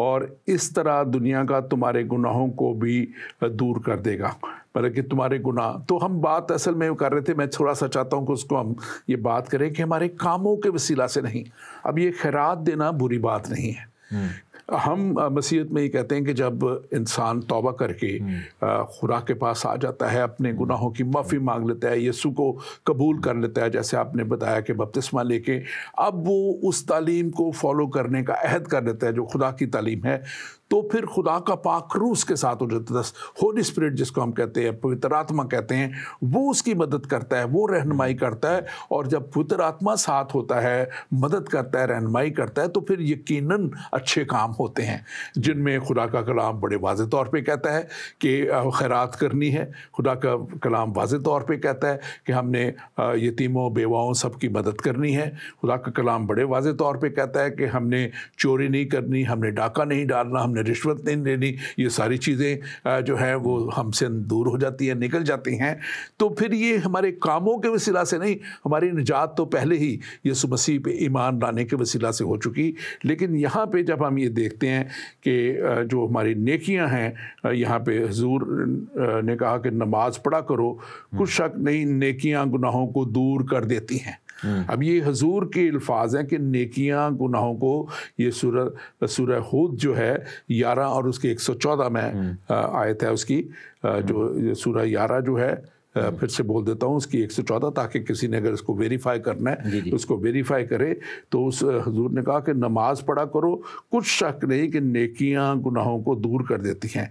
اور اس طرح دنیا کا تمہارے گناہوں کو بھی دور کر دے گا، مطلب کہ تمہارے گناہ. تو ہم بات اصل میں کر رہے تھے، میں تھوڑا سا چاہتا ہوں کہ اس کو ہم یہ بات کریں کہ ہمارے کاموں کے وسیلہ سے نہیں. اب یہ خیرات دینا بری بات نہیں ہے. ہم مسیحیت میں یہ کہتے ہیں کہ جب انسان توبہ کر کے خدا کے پاس آ جاتا ہے، اپنے گناہوں کی معافی مانگ لیتا ہے، یسوع کو قبول کر لیتا ہے، جیسے آپ نے بتایا کہ بپتسمہ لے کے اب وہ اس تعلیم کو فالو کرنے کا عہد کر لیتا ہے جو خدا کی تعلیم ہے، تو پھر خدا کا پاک روح اس کے ساتھ ہو جاتا ہے. ہولی اسپرٹ جس کو ہم کہتے ہیں، پوتر آتما کہتے ہیں، وہ اس کی مدد کرتا ہے، وہ رہنمائی کرتا ہے. اور جب پوتر آتما ساتھ ہوتا ہے، مدد کرتا ہے، رہنمائی کرتا ہے، تو پھر یقیناً اچھے کام ہوتے ہیں جن میں خدا کا کلام بڑے واضح طور پہ کہتا ہے کہ خیرات کرنی ہے. خدا کا کلام واضح طور پہ کہتا ہے کہ ہم نے یتیموں بیواؤں سب کی مدد کرنی ہے. خدا کا کلام بڑے واضح طور پہ کہتا ہے کہ ہم نے چوری نہیں کرنی، ہم نے ڈاکہ نہیں ڈالنا، ہم نے رشوت نہیں لینی. یہ ساری چیزیں جو ہیں وہ ہم سے دور ہو جاتی ہیں، نکل جاتی ہیں. تو پھر یہ ہمارے کاموں کے وسیلہ سے نہیں، ہماری نجات تو پہلے ہی یسوع مسیح پہ ایمان لانے کے وسیلہ سے ہو چکی. لیکن یہاں پہ جب ہم یہ دیکھتے ہیں کہ جو ہماری نیکیاں ہیں، یہاں پہ حضور نے کہا کہ نماز پڑھا کرو، کچھ شک نہیں نیکیاں گناہوں کو دور کر دیتی ہیں. اب یہ حضور کے الفاظ ہیں کہ نیکیاں گناہوں کو، یہ سورہ ہود جو ہے 11 اور اس کے 114 میں آیت ہے اس کی، جو سورہ 11 جو ہے، پھر سے بول دیتا ہوں اس کی 114 تاکہ کسی نے اگر اس کو ویریفائی کرنا ہے اس کو ویریفائی کرے. تو اس حضور نے کہا کہ نماز پڑھا کرو، کچھ شک نہیں کہ نیکیاں گناہوں کو دور کر دیتی ہیں.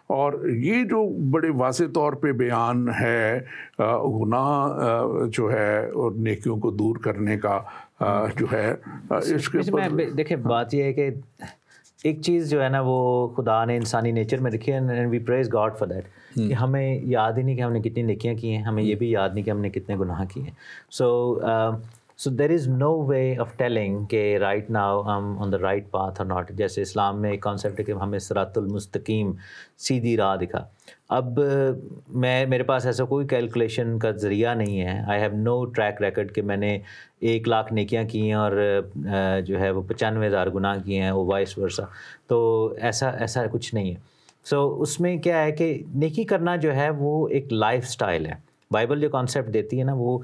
اور یہ جو بڑے واضح طور پہ بیان ہے گناہ جو ہے اور نیکیوں کو دور کرنے کا جو ہے، اس کے دیکھیں بات یہ ہے کہ ایک چیز جو ہے نا وہ خدا نے انسانی نیچر میں رکھی ہے، and we praise God for that, کہ ہمیں یاد ہی نہیں کہ ہم نے کتنی نیکیاں کی ہیں، ہمیں یہ بھی یاد نہیں کہ ہم نے کتنے گناہ کیے ہیں. So there is no way of telling کہ right now I'm on the right path or not. جیسے اسلام میں ایک کانسیپٹ ہے کہ ہمیں صراط المستقیم، سیدھی راہ دکھا. اب میرے پاس ایسا کوئی کیلکولیشن کا ذریعہ نہیں ہے. I have no track record کہ میں نے 1 لاکھ نیکیاں کی ہیں اور جو ہے وہ 95,000 گناہ کیے ہیں، وہ وائس ورسا. تو ایسا کچھ نہیں ہے. سو اس میں کیا ہے کہ نیکی کرنا جو ہے وہ ایک لائف سٹائل ہے. بائبل جو کانسیپٹ دیتی ہے نا وہ،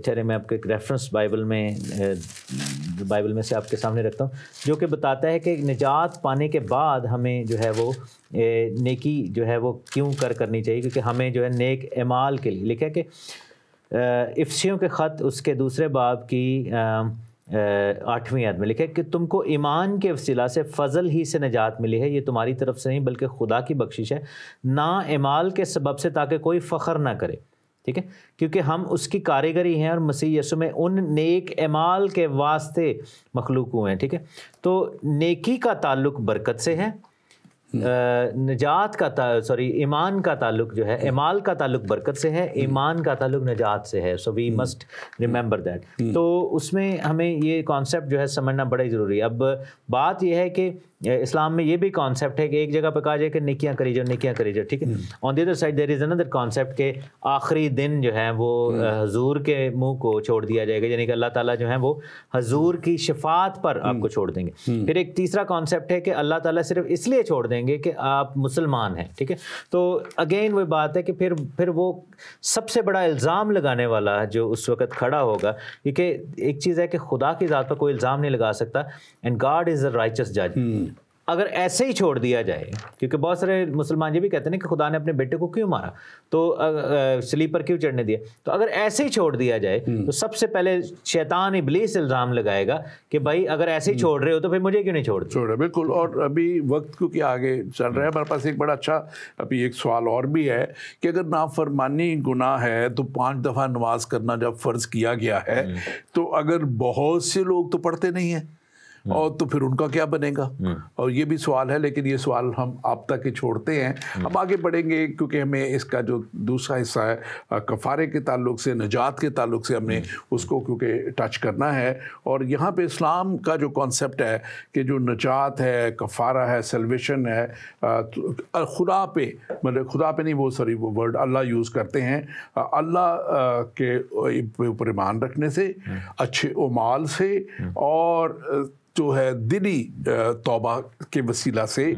چلے میں آپ کو ایک ریفرنس بائبل میں سے آپ کے سامنے رکھتا ہوں، جو کہ بتاتا ہے کہ نجات پانے کے بعد ہمیں جو ہے وہ نیکی جو ہے وہ کیوں کرنی چاہیے، کیونکہ ہمیں جو ہے نیک اعمال کے لیے لکھا ہے کہ افسیوں کے خط اس کے 2 باب کی 8ویں آیت میں لکھا ہے کہ تم کو ایمان کے وسیلہ سے فضل ہی سے نجات ملی ہے، یہ تمہاری طرف سے نہیں بلکہ خدا کی بخشش ہے، نہ اعمال کے سبب سے تاکہ کوئی فخر نہ کرے. ٹھیک ہے، کیونکہ ہم اس کی کاریگری ہیں اور مسیح یسوع میں ان نیک اعمال کے واسطے مخلوق ہوئے ہیں. ٹھیک ہے، تو نیکی کا تعلق برکت سے ہے، نجات کا ایمان کا تعلق جو ہے، اعمال کا تعلق برکت سے ہے، ایمان کا تعلق نجات سے ہے. سو وی مسٹ ریممبر دیٹ. تو اس میں ہمیں یہ کانسیپٹ جو ہے سمجھنا بڑا ہی ضروری ہے. اب بات یہ ہے کہ اسلام میں یہ بھی کانسیپٹ ہے کہ ایک جگہ پہ کہا جائے کہ نیکیاں کری جاؤ، نیکیاں کری جاؤ. ٹھیک ہے، on the other side there is another concept کہ آخری دن جو ہے وہ حضور کے منہ کو چھوڑ دیا جائے گا، یعنی کہ اللہ تعالیٰ جو ہے وہ حضور کی شفاعت پر آپ کو چھوڑ دیں گے. پھر ایک تیسرا کانسیپٹ ہے کہ اللہ تعالیٰ صرف اس لیے چھوڑ دیں گے کہ آپ مسلمان ہیں. ٹھیک ہے، تو اگین وہ بات ہے کہ پھر وہ سب سے بڑا الزام لگانے والا جو اس وقت کھڑا ہوگا، کیونکہ ایک چیز ہے کہ خدا کی ذات پر کوئی الزام نہیں لگا سکتا، اینڈ گاڈ از اے رائچس جج. اگر ایسے ہی چھوڑ دیا جائے، کیونکہ بہت سارے مسلمان یہ بھی کہتے ہیں کہ خدا نے اپنے بیٹے کو کیوں مارا، تو صلیب پر کیوں چڑھنے دیا، تو اگر ایسے ہی چھوڑ دیا جائے تو سب سے پہلے شیطان ابلیس الزام لگائے گا کہ بھائی اگر ایسے ہی چھوڑ رہے ہو تو پھر مجھے کیوں نہیں چھوڑ رہے. بالکل. اور ابھی وقت کیونکہ آگے چل رہا ہے، ہمارے پاس ایک بڑا اچھا ابھی ایک سوال اور بھی ہے کہ اگر نافرمانی گناہ ہے تو 5 دفعہ نماز کرنا جب فرض کیا گیا ہے، تو اگر بہت سے لوگ تو پڑھتے نہیں ہیں اور تو پھر ان کا کیا بنے گا. اور یہ بھی سوال ہے، لیکن یہ سوال ہم آپ تک ہی چھوڑتے ہیں. ہم آگے بڑھیں گے کیونکہ ہمیں اس کا جو دوسرا حصہ ہے کفارے کے تعلق سے، نجات کے تعلق سے، ہم نے اس کو کیونکہ ٹچ کرنا ہے. اور یہاں پہ اسلام کا جو کانسیپٹ ہے کہ جو نجات ہے، کفارہ ہے، سیلویشن ہے، خدا پہ مطلب خدا پہ نہیں، وہ ورڈ اللہ یوز کرتے ہیں، اللہ کے اوپر ایمان رکھنے سے، اچھے اعمال سے، اور جو ہے دلی توبہ کے وسیلہ سے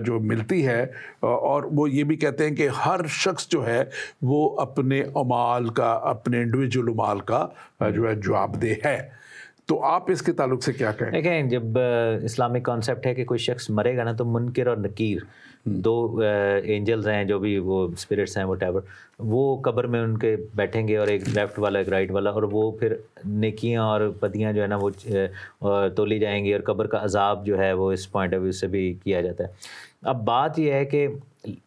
جو ملتی ہے، اور وہ یہ بھی کہتے ہیں کہ ہر شخص جو ہے وہ اپنے اعمال کا، اپنے انڈیویجول اعمال کا جو ہے جواب دہ ہے۔ تو آپ اس کے تعلق سے کیا کہیں؟ دیکھیں، جب اسلامک کانسیپٹ ہے کہ کوئی شخص مرے گا نا تو منکر اور نکیر دو اینجلز ہیں، جو بھی وہ اسپرٹس ہیں وٹ ایور، وہ قبر میں ان کے بیٹھیں گے، اور ایک لیفٹ والا ایک رائٹ والا، اور وہ پھر نیکیاں اور بدیاں جو ہے نا وہ تولی جائیں گی، اور قبر کا عذاب جو ہے وہ اس پوائنٹ آف ویو سے بھی کیا جاتا ہے۔ اب بات یہ ہے کہ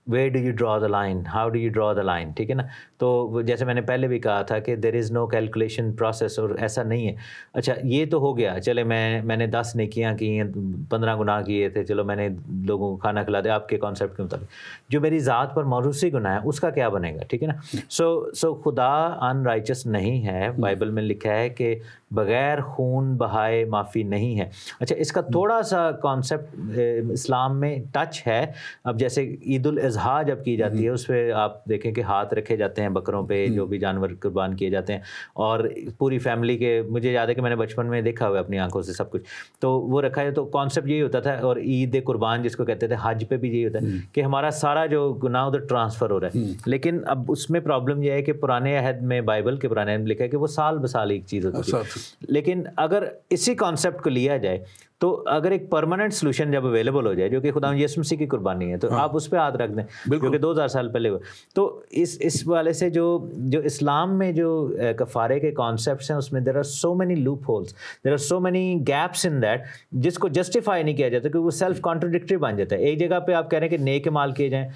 where do you draw the line, how do you draw the line, ٹھیک ہے نا؟ تو جیسے میں نے پہلے بھی کہا تھا کہ دیر از نو کیلکولیشن پروسیس، اور ایسا نہیں ہے اچھا یہ تو ہو گیا، چلے میں نے 10 نیکیاں کی ہیں، 15 گناہ کیے تھے، چلو میں نے لوگوں کو کھانا کھلا دیا آپ کے کانسیپٹ کے مطابق، جو میری ذات پر موروثی گناہ ہے اس کا کیا بنے گا، ٹھیک ہے نا؟ سو خدا ان رائچس نہیں ہے، بائبل میں لکھا ہے کہ بغیر خون بہائے معافی نہیں ہے۔ اچھا اس کا تھوڑا سا کانسیپٹ اسلام میں ٹچ ہے۔ اب جیسے عید الاضحیٰ جب کی جاتی ہے، اس پہ آپ دیکھیں کہ ہاتھ رکھے جاتے ہیں بکروں پہ، جو بھی جانور قربان کیے جاتے ہیں، اور پوری فیملی کے، مجھے یاد ہے کہ میں نے بچپن میں دیکھا ہوا اپنی آنکھوں سے سب کچھ، تو وہ رکھا ہے۔ تو کانسیپٹ یہی ہوتا تھا، اور عید قربان جس کو کہتے تھے، حج پہ بھی یہی ہوتا ہے کہ ہمارا سارا جو گناہ ادھر ٹرانسفر ہو رہا ہے۔ لیکن اب اس میں پرابلم یہ ہے کہ پرانے عہد میں، بائبل کے پرانے عہد میں لکھا ہے کہ وہ سال بسال ایک چیز ہوتی ہے، لیکن اگر اسی کانسیپٹ کو لیا جائے تو اگر ایک پرماننٹ سلوشن جب اویلیبل ہو جائے، جو کہ خدا یسوع مسیح کی قربانی ہے، تو آپ اس پہ ہاتھ رکھ دیں، جو کہ 2000 سال پہلے ہوئے۔ تو اس والے سے جو اسلام میں جو کفارے کے کانسیپٹس ہیں، اس میں there are so many loopholes, there are so many gaps in that, جس کو جسٹیفائی نہیں کیا جاتا، کیونکہ وہ سیلف کانٹروڈکٹری بن جاتا ہے۔ ایک جگہ پہ آپ کہہ رہے ہیں کہ نیک مال کیے جائیں،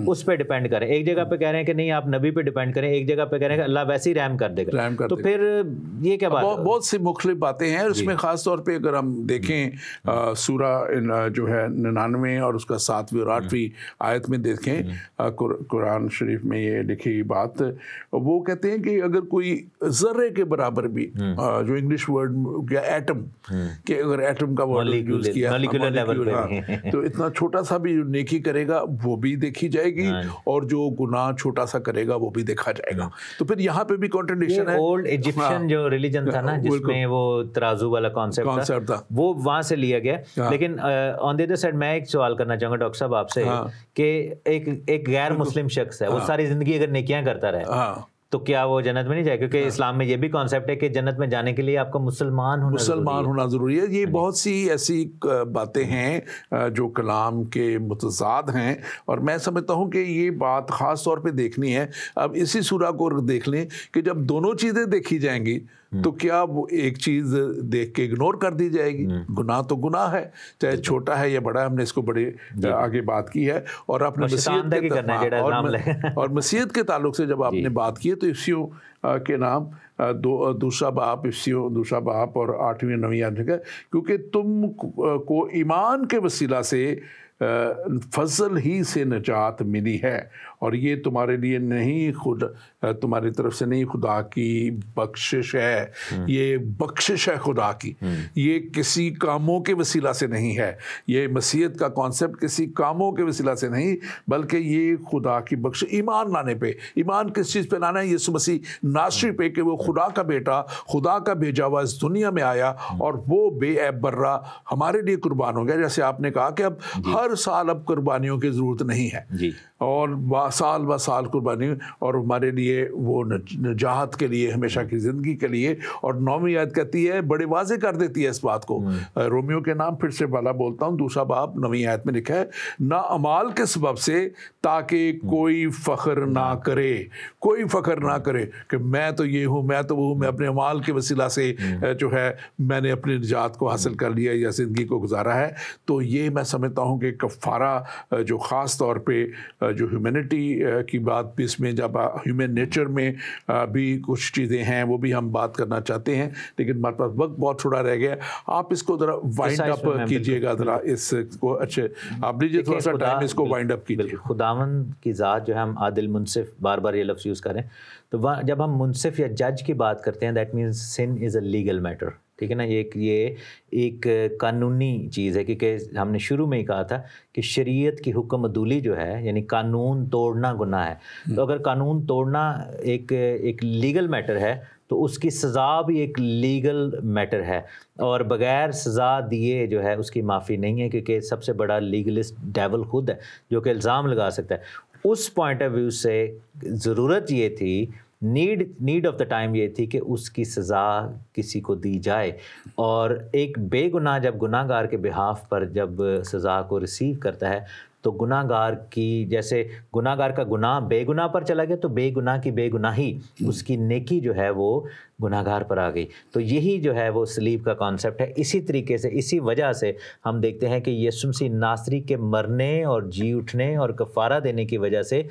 اس پہ ڈیپینڈ کریں، ایک جگہ پہ کہہ رہے ہیں کہ نہیں آپ نبی پہ ڈیپینڈ کریں، ایک جگہ پہ کہہ رہے ہیں کہ اللہ ویسے ہی رحم کر دے گا، تو پھر یہ کیا بات ہے؟ بہت سی مختلف باتیں ہیں اس میں۔ خاص طور پہ اگر ہم دیکھیں سورہ جو ہے 99 اور اس کا 7ویں اور 8ویں آیت میں دیکھیں، قرآن شریف میں یہ لکھی بات، وہ کہتے ہیں کہ اگر کوئی ذرے کے برابر بھی، جو انگلش ورڈ یا ایٹم، کہ اگر ایٹم کا ورڈ یوز کیا تو اتنا چھوٹا سا بھی نیکی کرے گا وہ بھی دیکھی جائے گی، اور جو گناہ چھوٹا سا کرے گا وہ بھی دیکھا جائے گا۔ تو پھر یہاں پہ بھی کانٹرڈکشن ہے۔ اولڈ ایجپشن جو ریلیجن تھا نا، جس میں وہ ترازو والا کانسیپٹ تھا، وہ وہاں سے لیا گیا۔ لیکن آن دی ادر سائڈ میں ایک سوال کرنا چاہوں گا ڈاکٹر صاحب آپ سے، کہ ایک غیر مسلم شخص ہے، وہ ساری زندگی اگر نیکیاں کرتا رہے تو کیا وہ جنت میں نہیں جائے؟ کیونکہ اسلام میں یہ بھی کانسیپٹ ہے کہ جنت میں جانے کے لیے آپ کو مسلمان ہونا ضروری ہے۔ یہ بہت سی ایسی باتیں ہیں جو کلام کے متضاد ہیں، اور میں سمجھتا ہوں کہ یہ بات خاص طور پہ دیکھنی ہے۔ اب اسی سورہ کو دیکھ لیں کہ جب دونوں چیزیں دیکھی جائیں گی تو کیا وہ ایک چیز دیکھ کے اگنور کر دی جائے گی؟ گناہ تو گناہ ہے، چاہے چھوٹا ہے یا بڑا ہے۔ ہم نے اس کو بڑے آگے بات کی ہے، اور آپ نے مسیحیت کے تعلق سے جب آپ نے بات کی ہے تو افسیوں کے نام دوسرا باپ اور 8ویں 9ویں آیت ہے، کیونکہ تم کو ایمان کے وسیلہ سے فضل ہی سے نجات ملی ہے، اور یہ تمہارے لیے نہیں، خود تمہاری طرف سے نہیں، خدا کی بخشش ہے۔ یہ بخشش ہے خدا کی، یہ کسی کاموں کے وسیلہ سے نہیں ہے۔ یہ مسیحیت کا کانسیپٹ کسی کاموں کے وسیلہ سے نہیں، بلکہ یہ خدا کی بخشش، ایمان لانے پہ۔ ایمان کس چیز پہ لانا ہے؟ یسوع مسیح ناصری پہ، کہ وہ خدا کا بیٹا، خدا کا بھیجا ہوا اس دنیا میں آیا، اور وہ بے عیب برہ ہمارے لیے قربان ہو گیا۔ جیسے آپ نے کہا کہ اب ہر سال اب قربانیوں کی ضرورت نہیں ہے، اور سال ب سال قربانی، اور ہمارے لیے وہ نجات کے لیے، ہمیشہ کی زندگی کے لیے۔ اور 9ویں آیت کہتی ہے، بڑے واضح کر دیتی ہے اس بات کو۔ رومیو کے نام پھر سے والا بولتا ہوں، دوسرا باب 9ویں آیت میں لکھا ہے، نہ اعمال کے سبب سے، تاکہ کوئی فخر نہ کرے، کوئی فخر نہ کرے کہ میں تو یہ ہوں، میں تو وہ ہوں، میں اپنے اعمال کے وسیلہ سے جو ہے میں نے اپنی نجات کو حاصل کر لیا یا زندگی کو گزارا ہے۔ تو یہ میں سمجھتا ہوں کہ کفارہ جو خاص طور پہ جو ہیومینٹی کی بات بھی اس میں، جب ہیومن نیچر میں بھی کچھ چیزیں ہیں وہ بھی ہم بات کرنا چاہتے ہیں، لیکن ہمارے پاس وقت بہت تھوڑا رہ گیا۔ آپ اس کو ذرا وائنڈ اپ کیجئے گا، ذرا اس کو اچھے آپ لیجیے تھوڑا سا ٹائم، اس کو وائنڈ اپ کیجئے۔ خداوند کی ذات جو ہے، ہم عادل منصف بار بار یہ لفظ یوز کریں، تو جب ہم منصف یا جج کی بات کرتے ہیں، that means sin is a legal matter, ٹھیک ہے نا؟ یہ ایک قانونی چیز ہے، کیونکہ ہم نے شروع میں ہی کہا تھا کہ شریعت کی حکم عدولی جو ہے، یعنی قانون توڑنا گناہ ہے۔ تو اگر قانون توڑنا ایک لیگل میٹر ہے، تو اس کی سزا بھی ایک لیگل میٹر ہے، اور بغیر سزا دیے جو ہے اس کی معافی نہیں ہے، کیونکہ سب سے بڑا لیگلسٹ ڈیول خود ہے جو کہ الزام لگا سکتا ہے۔ اس پوائنٹ آف ویو سے ضرورت یہ تھی، نیڈ آف دا ٹائم یہ تھی کہ اس کی سزا کسی کو دی جائے، اور ایک بے گناہ جب گناہ گار کے بہاف پر جب سزا کو ریسیو کرتا ہے تو گناہ گار کی، جیسے گناہ گار کا گناہ بے گناہ پر چلا گیا تو بے گناہ کی بے گناہی، اس کی نیکی جو ہے وہ گناہ گار پر آ گئی۔ تو یہی جو ہے وہ صلیب کا کانسیپٹ ہے۔ اسی طریقے سے، اسی وجہ سے ہم دیکھتے ہیں کہ یسوع مسیح ناصری کے مرنے اور جی اٹھنے اور کفارہ دینے کی وجہ سے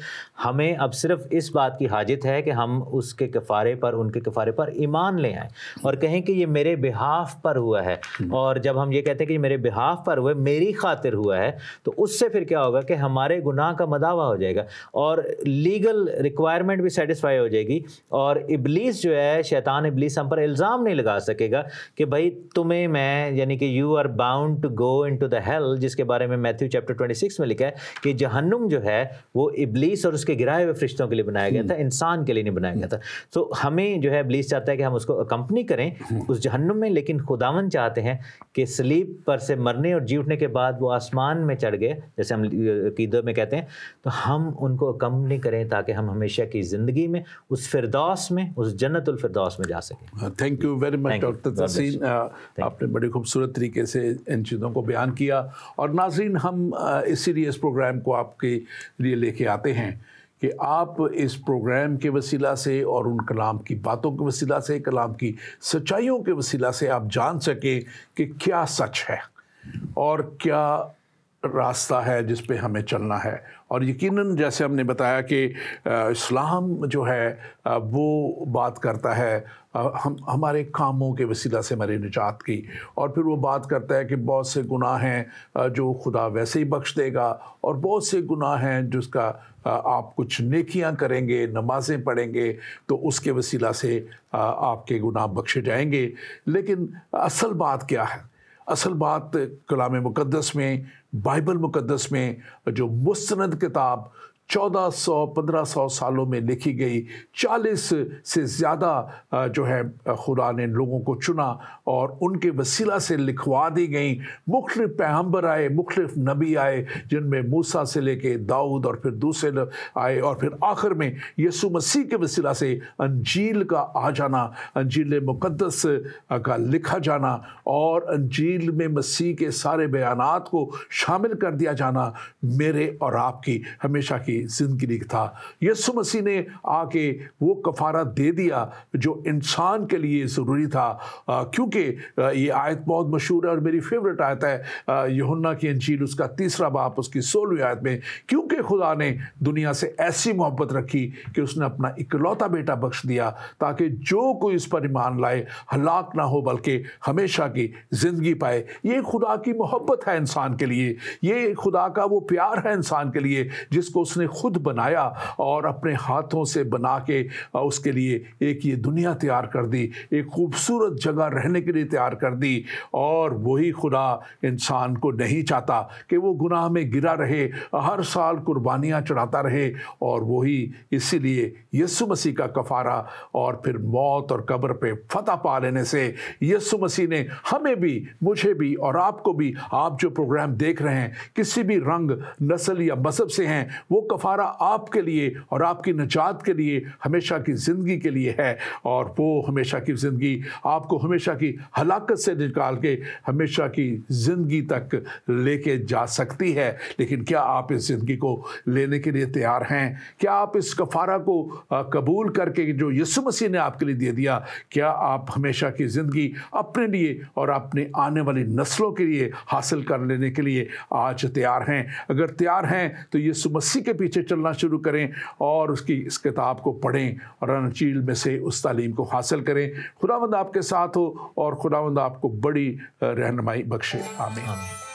ہمیں اب صرف اس بات کی حاجت ہے کہ ہم اس کے کفارے پر، ان کے کفارے پر ایمان لے آئیں اور کہیں کہ یہ میرے بہاف پر ہوا ہے۔ اور جب ہم یہ کہتے ہیں کہ یہ میرے بہاف پر ہوا ہے، میری خاطر ہوا ہے، تو اس سے پھر کیا ہوگا کہ ہمارے گناہ کا مداوع ہو جائے گا اور لیگل ریکوائرمنٹ بھی سیٹسفائی ہو جائے گی، اور ابلیس جو ہے، شیطان ابلیس ہم پر الزام نہیں لگا سکے گا کہ بھائی تمہیں میں، یعنی کہ you are bound to go into the hell, جس کے بارے میں میتھیو چیپٹر 26 میں لکھا ہے کہ جہنم جو ہے وہ ابلیس اور اس کے گرائے ہوئے فرشتوں کے لیے بنایا گیا تھا، انسان کے لیے نہیں بنایا گیا تھا۔ تو ہمیں جو ہے ابلیس چاہتا ہے کہ ہم اس کو اکمپنی کریں اس جہنم میں، لیکن خداوند چاہتے ہیں کہ صلیب پر سے مرنے اور جی اٹھنے کے بعد وہ آسمان میں چڑھ گئے، جیسے ہم عقیدہ میں کہتے ہیں، تو ہم ان کو اکمپنی کریں تاکہ ہم ہمیشہ کی زندگی میں اس فردوس میں، اس جنت الفردوس میں جا سکیں۔ Thank you very much doctor تحسین، آپ نے بڑے خوبصورت طریقے سے ان چیزوں کو بیان کیا۔ اور ناظرین، ہم اسی لیے اس پروگرام کو آپ کے لیے لے کے آتے ہیں کہ آپ اس پروگرام کے وسیلہ سے اور ان کلام کی باتوں کے وسیلہ سے، کلام کی سچائیوں کے وسیلہ سے آپ جان سکیں کہ کیا سچ ہے اور کیا راستہ ہے جس پہ ہمیں چلنا ہے۔ اور یقیناً جیسے ہم نے بتایا کہ اسلام جو ہے وہ بات کرتا ہے ہمارے کاموں کے وسیلہ سے ہماری نجات کی، اور پھر وہ بات کرتا ہے کہ بہت سے گناہ ہیں جو خدا ویسے ہی بخش دے گا، اور بہت سے گناہ ہیں جس کا آپ کچھ نیکیاں کریں گے، نمازیں پڑھیں گے تو اس کے وسیلہ سے آپ کے گناہ بخشے جائیں گے۔ لیکن اصل بات کیا ہے؟ اصل بات کلام مقدس میں، بائبل مقدس میں، جو مستند کتاب 1400-1500 سالوں میں لکھی گئی، 40 سے زیادہ جو ہے خدا نے لوگوں کو چنا اور ان کے وسیلہ سے لکھوا دی گئیں۔ مختلف پیغمبر آئے، مختلف نبی آئے، جن میں موسیٰ سے لے کے داؤد اور پھر دوسرے آئے، اور پھر آخر میں یسوع مسیح کے وسیلہ سے انجیل کا آ جانا، انجیل مقدس کا لکھا جانا، اور انجیل میں مسیح کے سارے بیانات کو شامل کر دیا جانا میرے اور آپ کی ہمیشہ کی زندگی تھا۔ یسوع مسیح نے آ کے وہ کفارہ دے دیا جو انسان کے لیے ضروری تھا، کیونکہ یہ آیت بہت مشہور ہے اور میری فیورٹ آیت ہے، یوحنا کی انجیل اس کا 3 باب اس کی 16ویں آیت میں، کیونکہ خدا نے دنیا سے ایسی محبت رکھی کہ اس نے اپنا اکلوتا بیٹا بخش دیا تاکہ جو کوئی اس پر ایمان لائے ہلاک نہ ہو بلکہ ہمیشہ کی زندگی پائے۔ یہ خدا کی محبت ہے انسان کے لیے، یہ خدا کا وہ پیار ہے انسان کے لیے جس کو اس نے خود بنایا اور اپنے ہاتھوں سے بنا کے اس کے لیے ایک یہ دنیا تیار کر دی، ایک خوبصورت جگہ رہنے کے لیے تیار کر دی۔ اور وہی خدا انسان کو نہیں چاہتا کہ وہ گناہ میں گرا رہے، ہر سال قربانیاں چڑھاتا رہے، اور وہی اسی لیے یسوع مسیح کا کفارہ اور پھر موت اور قبر پہ فتح پا لینے سے یسوع مسیح نے ہمیں بھی، مجھے بھی اور آپ کو بھی، آپ جو پروگرام دیکھ رہے ہیں کسی بھی رنگ، نسل یا مذہب سے ہیں، وہ کفارہ آپ کے لیے اور آپ کی نجات کے لیے، ہمیشہ کی زندگی کے لیے ہے، اور وہ ہمیشہ کی زندگی آپ کو ہمیشہ کی ہلاکت سے نکال کے ہمیشہ کی زندگی تک لے کے جا سکتی ہے۔ لیکن کیا آپ اس زندگی کو لینے کے لیے تیار ہیں؟ کیا آپ اس کفارہ کو قبول کر کے جو یسوع مسیح نے آپ کے لیے دے دیا، کیا آپ ہمیشہ کی زندگی اپنے لیے اور اپنے آنے والی نسلوں کے لیے حاصل کر لینے کے لیے آج تیار ہیں؟ اگر تیار ہیں تو یسوع مسیح کے پیچھے چلنا شروع کریں اور اس کتاب کو پڑھیں اور انجیل میں سے اس تعلیم کو حاصل کریں۔ خداوند آپ کے ساتھ ہو اور خداوند آپ کو بڑی رہنمائی بخشے۔ آمین۔